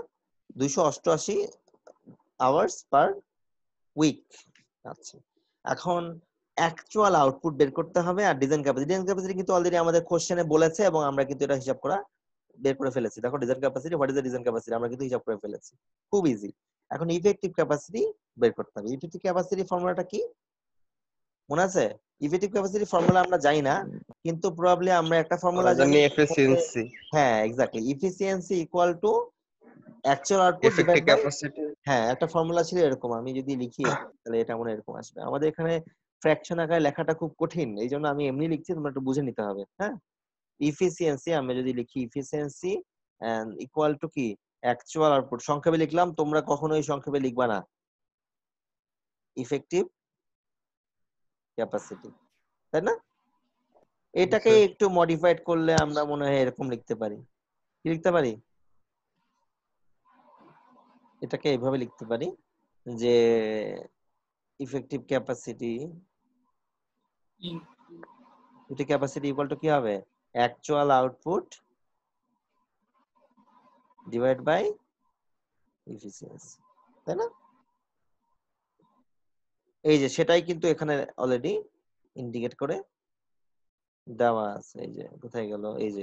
288 আওয়ার্স পার উইক। আচ্ছা, এখন অ্যাকচুয়াল আউটপুট বের করতে হবে আর ডিজাইন ক্যাপাসিটি কিন্তু অলরেডি আমাদের কোশ্চেনে বলেছে এবং আমরা কিন্তু এটা হিসাব করা বের করে ফেলেছি। দেখো design capacity, what is the design capacity আমরা কিন্তু হিসাব করে ফেলেছি। খুব ইজি। এখন ইফেক্টিভ ক্যাপাসিটি বের করতে হবে। ইফেক্টিভ ক্যাপাসিটি ফর্মুলাটা কি মনে আছে? ইফেক্টিভ ক্যাপাসিটি ফর্মুলা আমরা জানি না, কিন্তু প্রবাবলি আমরা একটা ফর্মুলা জানি। জানি এফিসিয়েন্সি। হ্যাঁ, exactly. Efficiency equal to actual output effective divide by, capacity. হ্যাঁ একটা ফর্মুলা ছিল এরকম। আমি যদি লিখি তাহলে এটা মনে এরকম আসবে। আমাদের এখানে ফ্র্যাকশন আকারে লেখাটা খুব কঠিন, এই জন্য আমি এমনি লিখছি, তোমরা একটু বুঝে নিতে হবে। হ্যাঁ, ইফিসিয়েন্সি আমরা যদি লিখি ইফিসিয়েন্সি এন্ড ইকুয়াল টু কি অ্যাকচুয়াল আউটপুট, সংক্ষেপে লিখলাম, তোমরা কখনোই সংক্ষেপে লিখবা না, ইফেক্টিভ ক্যাপাসিটি, তাই না? এটাকে একটু মডিফাইড করলে আমরা মনে হয় এরকম লিখতে পারি। কি লিখতে পারি? এটাকে এইভাবে লিখতে পারি যে ইফেক্টিভ ক্যাপাসিটি ইকুয়াল টু কি হবে? Actual output divide by efficiency, তাই না? এই যে সেটাই কিন্তু এখানে অলরেডি ইন্ডিকেট করে দেওয়া আছে। এই যে কোথায় গেল, এই যে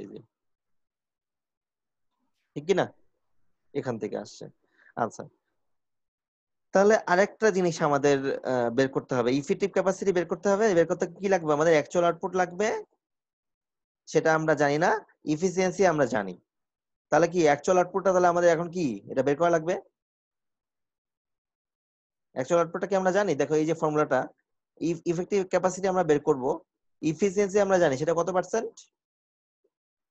ঠিক কি না? এখান থেকে আসছে। আচ্ছা, তাহলে আরেকটা জিনিস আমাদের বের করতে হবে, ইফেক্টিভ ক্যাপাসিটি বের করতে হবে। বের করতে কি লাগবে? আমাদের অ্যাকচুয়াল আউটপুট লাগবে, সেটা আমরা জানি না। এফিসিয়েন্সি আমরা জানি। তাহলে কি অ্যাকচুয়াল আউটপুটটা তাহলে আমাদের এখন কি এটা বের করা লাগবে? অ্যাকচুয়াল আউটপুটটা কি আমরা জানি? দেখো এই যে ফর্মুলাটা, ইফেক্টিভ ক্যাপাসিটি আমরা বের করব, এফিসিয়েন্সি আমরা জানি সেটা কত পার্সেন্ট?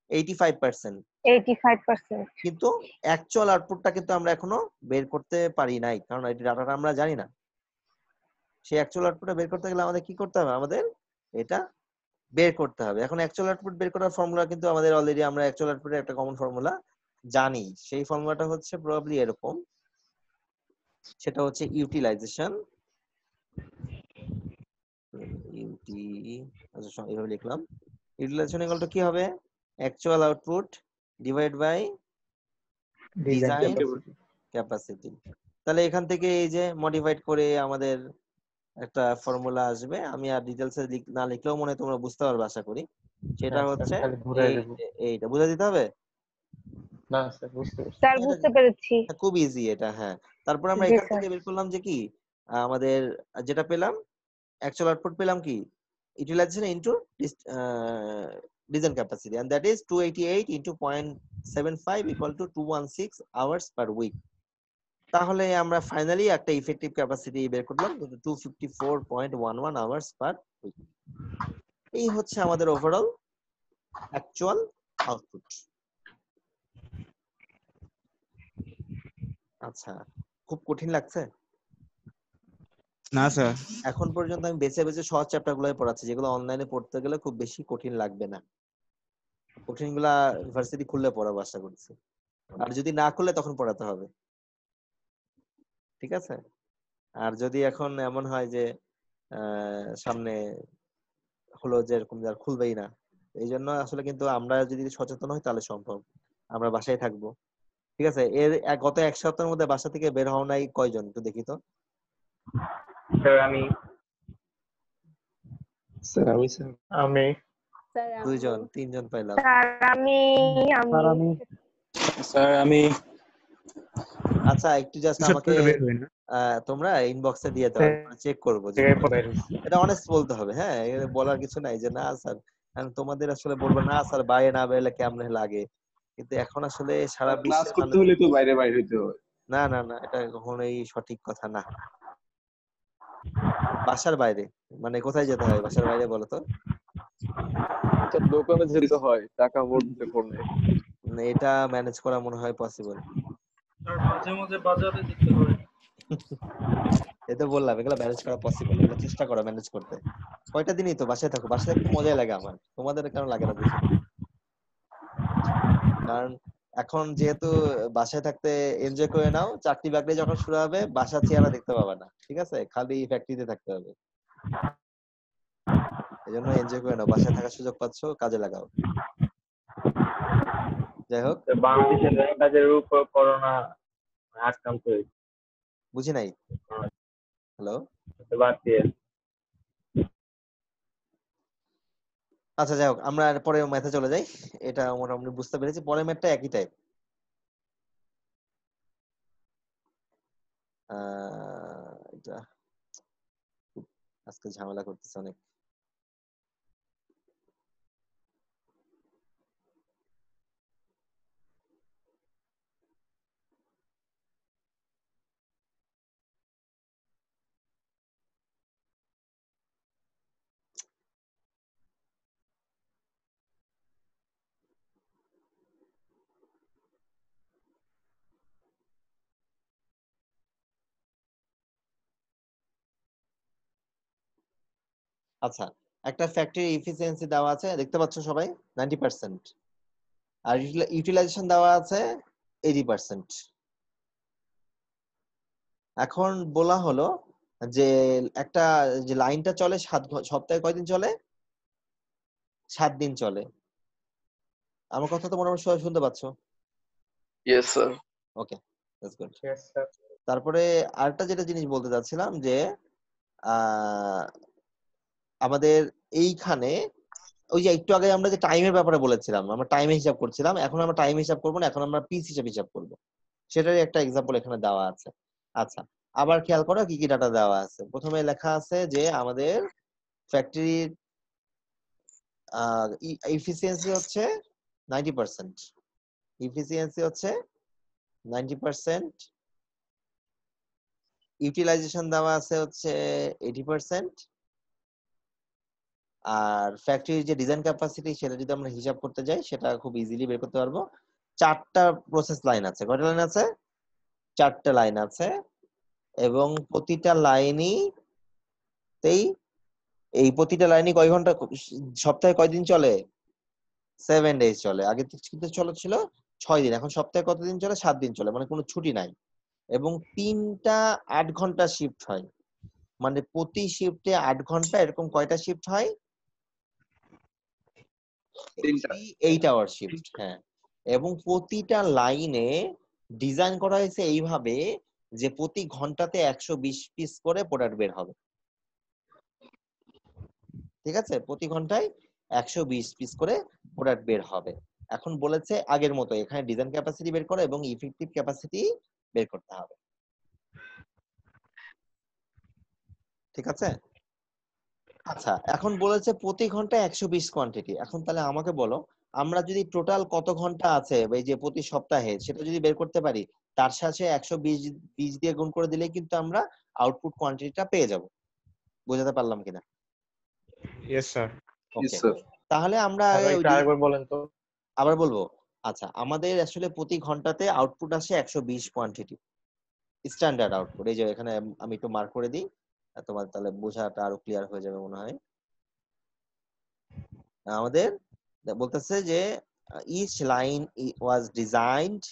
85%। 85%। কিন্তু অ্যাকচুয়াল আউটপুটটা কিন্তু আমরা এখনো বের করতে পারি নাই, কারণ এই ডাটাটা আমরা জানি না। সেই অ্যাকচুয়াল আউটপুটটা বের করতে গেলে আমাদের কি করতে হবে? আমাদের এটা বের করতে হবে। এখন অ্যাকচুয়াল আউটপুট বের করার ফর্মুলা কিন্তু আমাদের অলরেডি আমরা অ্যাকচুয়াল আউটপুটের একটা কমন ফর্মুলা জানি। সেই ফর্মুলাটা হচ্ছে প্রবাবলি এরকম, সেটা হচ্ছে ইউটিলাইজেশন, আচ্ছা এইভাবে লিখলাম, ইউটিলাইজেশন ইকুয়াল টু কি হবে? Actual output divide by design capacity. তাহলে এখান থেকে এই যে মডিফাইড করে আমাদের একটা ফর্মুলা আসবে। আমি আর ডিটেইলসে না লিখলেও মনে হয় তোমরা বুঝতে পারবে আশা করি। সেটা হচ্ছে এইটা বুঝা দিতে হবে না স্যার, বুঝতে পারছি। স্যার বুঝতে পেরেছি। খুব ইজি এটা। হ্যাঁ, তারপর আমরা এখান থেকে বের করলাম যে কি আমাদের যেটা পেলাম অ্যাকচুয়াল আউটপুট পেলাম কি utilization into design capacity, and that is 288 into 0.75 equal to 216 hours per week. তাহলে আমরা ফাইনালি একটা ইফেক্টিভ ক্যাপাসিটি বের করলাম 254.11 আওয়ার্স পার উইক। এই হচ্ছে আমাদের ওভারঅল অ্যাকচুয়াল আউটপুট। আচ্ছা, খুব কঠিন লাগছে? না স্যার। এখন পর্যন্ত আমি বেছে বেছে সহজ চ্যাপ্টার গুলোই পড়াচ্ছি, যেগুলো অনলাইনে পড়তে গেলে খুব বেশি কঠিন লাগবে না। কঠিনগুলা ইউনিভার্সিটি খুললে পড়াবো আশা করছি, আর যদি না খুললে তখন পড়াতে হবে, ঠিক আছে? আর যদি এখন এমন হয় যে সামনে হলো যে এরকম আর খুলবেই না, এই জন্য আসলে কিন্তু আমরা যদি সচেতন হই তাহলে সম্ভব। আমরা বাসায় থাকবো, ঠিক আছে? গত এক সপ্তাহের মধ্যে বাসা থেকে বের হও নাই কয়জন একটু দেখি তো? আমি দুইজন, তিনজন পাইলাম। স্যার আমি আচ্ছা, একটু জাস্ট আমাকে তোমরা ইনবক্সে দিয়ে দাও, চেক করবো যে এটা অনেস্ট বলতে হবে। হ্যাঁ, বলার কিছু নাই যে না স্যার, তোমাদের আসলে বলবো না স্যার বাইরে না বেরোলে কেমন লাগে, কিন্তু এখন আসলে সারা ক্লাস বিশ্বে করতে হলে তো বাইরে বাইরে হইতে হয়। না না না, এটা কখনোই সঠিক কথা না। বাসার বাইরে মানে কোথায় যেতে হয় বাসার বাইরে বলো তো? দোকানে যেতে হয় টাকা ভরতে পড়লে। এটা ম্যানেজ করা মনে হয় পসিবল। আর মাঝে মাঝে বাজারে যেতে হয়। এই তো বললাম এগুলো ম্যানেজ করা পসিবল, এগুলো চেষ্টা করো ম্যানেজ করতে। কয়টা দিনই তো বাসায় থাকো, বাসায় থাকতে মজাই লাগে আমার, তোমাদের কেন লাগে না বুঝি। কারণ এখন যেহেতু বাসায় থাকতে এনজয় করে নাও, চাকরি বাকরি যখন শুরু হবে বাসার চেহারা দেখতে পাবে না, ঠিক আছে? খালি ফ্যাক্টরিতে থাকতে হবে। এজন্য এনজয় করে নাও, বাসায় থাকার সুযোগ পাচ্ছ, কাজে লাগাও। যাই হোক, বাংলাদেশের র্যাঙ্কারদের উপর করোনা আক্রান্ত হয়েছে। বুঝি নাই। হ্যালো, বাদ দিয়ে আচ্ছা যাই হোক, আমরা পরে ম্যাথে চলে যাই। এটা মোটামুটি বুঝতে পেরেছি। পরের ম্যাথটা একই টাইপ। এটা আজকে ঝামেলা করতেছে অনেক। আচ্ছা, একটা ফ্যাক্টরি এফিসিয়েন্সি দেওয়া আছে, দেখতে পাচ্ছ সবাই, 90%। আর ইউটিলাইজেশন দেওয়া আছে 80%। এখন বলা হলো যে একটা যে লাইনটা চলে সপ্তাহে কয়দিন চলে? 7 দিন চলে। আমার কথা তো মোটামুটি সবাই শুনতে পাচ্ছ? Yes sir. Okay, that's good. Yes, sir. তারপরে আরেকটা যেটা জিনিস বলতে চাচ্ছিলাম যে আমাদের এইখানে ওই যে একটু আগে আমরা যে টাইমের ব্যাপারে বলেছিলাম, আমরা টাইমে হিসাব করছিলাম, এখন আমরা টাইম হিসাব করবো না, এখন আমরা পিস হিসাব করবো। সেটারই একটা এক্সাম্পল এখানে দেওয়া আছে। আচ্ছা, আবার খেয়াল করো কি কি ডাটা দেওয়া আছে। প্রথমে লেখা আছে যে আমাদের ফ্যাক্টরির এফিসিয়েন্সি হচ্ছে 90%। এফিসিয়েন্সি হচ্ছে 90%। ইউটিলাইজেশন দেওয়া আছে হচ্ছে 80%। আর ফ্যাক্টরির যে ডিজাইন ক্যাপাসিটি সেটা যদি আমরা হিসাব করতে যাই সেটা খুব ইজিলি বের করতে পারবো। 4টা প্রসেস লাইন আছে। কয়টা লাইন আছে? 4টা লাইন আছে, এবং প্রতিটা লাইনই এই প্রতিটা লাইনই কয় ঘন্টা, সপ্তাহে কয়দিন চলে? 7 ডেজ চলে। আগে কিন্তু ছিল 6 দিন, এখন সপ্তাহে কতদিন চলে? 7 দিন চলে, মানে কোনো ছুটি নাই। এবং 3টা 8 ঘন্টা শিফট হয়, মানে প্রতি শিফটে 8 ঘন্টা। এরকম কয়টা শিফট হয়? 8 আওয়ার শিফট। হ্যাঁ, এবং প্রতিটা লাইনে ডিজাইন করা হয়েছে এইভাবে যে প্রতি ঘন্টাতে 120 পিস করে প্রোডাক্ট বের হবে। ঠিক আছে, প্রতি ঘন্টায় 120 পিস করে প্রোডাক্ট বের হবে। এখন বলেছে আগের মতো এখানে ডিজাইন ক্যাপাসিটি বের করো এবং ইফেক্টিভ ক্যাপাসিটি বের করতে হবে। ঠিক আছে? আচ্ছা, এখন বলেছে প্রতি ঘন্টায় 120 কোয়ান্টিটি। এখন তাহলে আমাকে বলো, আমরা যদি টোটাল কত ঘন্টা আছে এই যে প্রতি সপ্তাহে সেটা যদি বের করতে পারি, তার সাথে 120 দিয়ে গুণ করে দিলেই কিন্তু আমরা আউটপুট কোয়ান্টিটিটা পেয়ে যাব। বোঝাতে পারলাম কিনা? Yes sir. ওকে, তাহলে আমরা একটু আরেকবার বলেন তো। আবার বলবো। আচ্ছা, আমাদের আসলে প্রতি ঘন্টাতে আউটপুট আসে 120 কোয়ান্টিটি, স্ট্যান্ডার্ড আউটপুট। এই যে এখানে আমি একটু মার্ক করে দিই, তোমার তাহলে বোঝাটা আরো ক্লিয়ার হয়ে যাবে মনে হয়। আমাদের বলতেছে যে each line was designed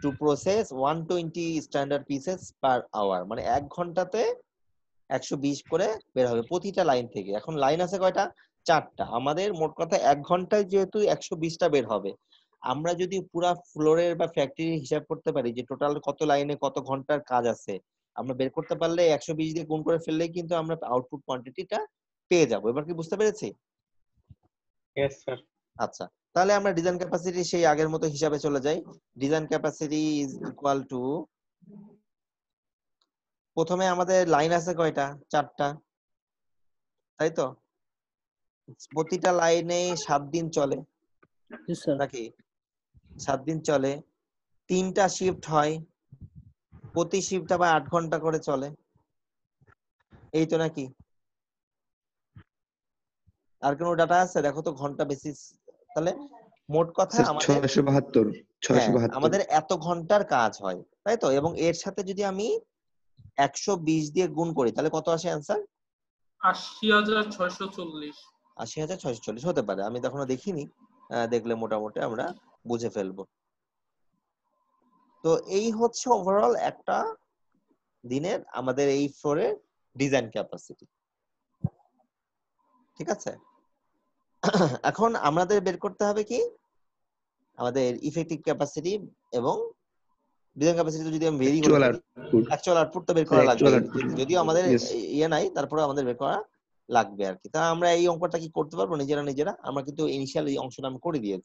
to process 120 standard pieces per hour, মানে 1 ঘন্টাতে 120 করে বের হবে প্রতিটা লাইন থেকে। এখন লাইন আছে কয়টা? 4টা। আমাদের মোট কথা 1 ঘন্টায় যেহেতু 120টা বের হবে, আমরা যদি পুরা ফ্লোরের বা ফ্যাক্টরির হিসাব করতে পারি যে টোটাল কত লাইনে কত ঘন্টার কাজ আছে, আমরা বের করতে পারলে 120 দিয়ে গুণ করে ফেললেই কিন্তু আমরা আউটপুট কোয়ান্টিটিটা পেয়ে যাব। এবার কি বুঝতে পেরেছি? Yes, sir. আচ্ছা, তাহলে আমরা ডিজাইন ক্যাপাসিটি সেই আগের মতো হিসাবে চলে যাই। Design capacity is equal to, প্রথমে আমাদের লাইন আছে কয়টা? 4টা, তাই তো? প্রতিটা লাইনে 7 দিন চলে নাকি? 7 দিন চলে, 3টা শিফট হয়, প্রতি শিফট আবার 8 ঘন্টা করে চলে, এই তো নাকি? আর কোনো ডাটা আছে? দেখো তো ঘন্টা বেসিস। তাহলে মোট কথা স্যার আমাদের 672 হ্যাঁ 672 আমাদের এত ঘন্টার কাজ হয়, তাই তো? এবং এর সাথে যদি আমি 120 দিয়ে গুণ করি তাহলে কত আসে অ্যান্সার? 80,640। 80,640 হতে পারে, আমি তো এখনো দেখিনি। দেখলে মোটামুটি আমরা বুঝে ফেলবো। তো এই হচ্ছে ওভারঅল একটা দিনের আমাদের এই ফ্লোরের ডিজাইন ক্যাপাসিটি। ঠিক আছে, এখন আমাদের বের করতে হবে কি আমাদের ইফেক্টিভ ক্যাপাসিটি এবং ডিজাইন ক্যাপাসিটি যদি আমি ভেরি করে অ্যাকচুয়াল আউটপুট তো বের করা লাগবে, যদিও আমাদের ইয়ে নাই তারপরে আমাদের বের করা লাগবে আর কি। তা আমরা এই অঙ্কটা কি করতে পারবো নিজেরা? আমরা কিন্তু ইনিশিয়াল এই অংশটা আমি করে দিয়েছি।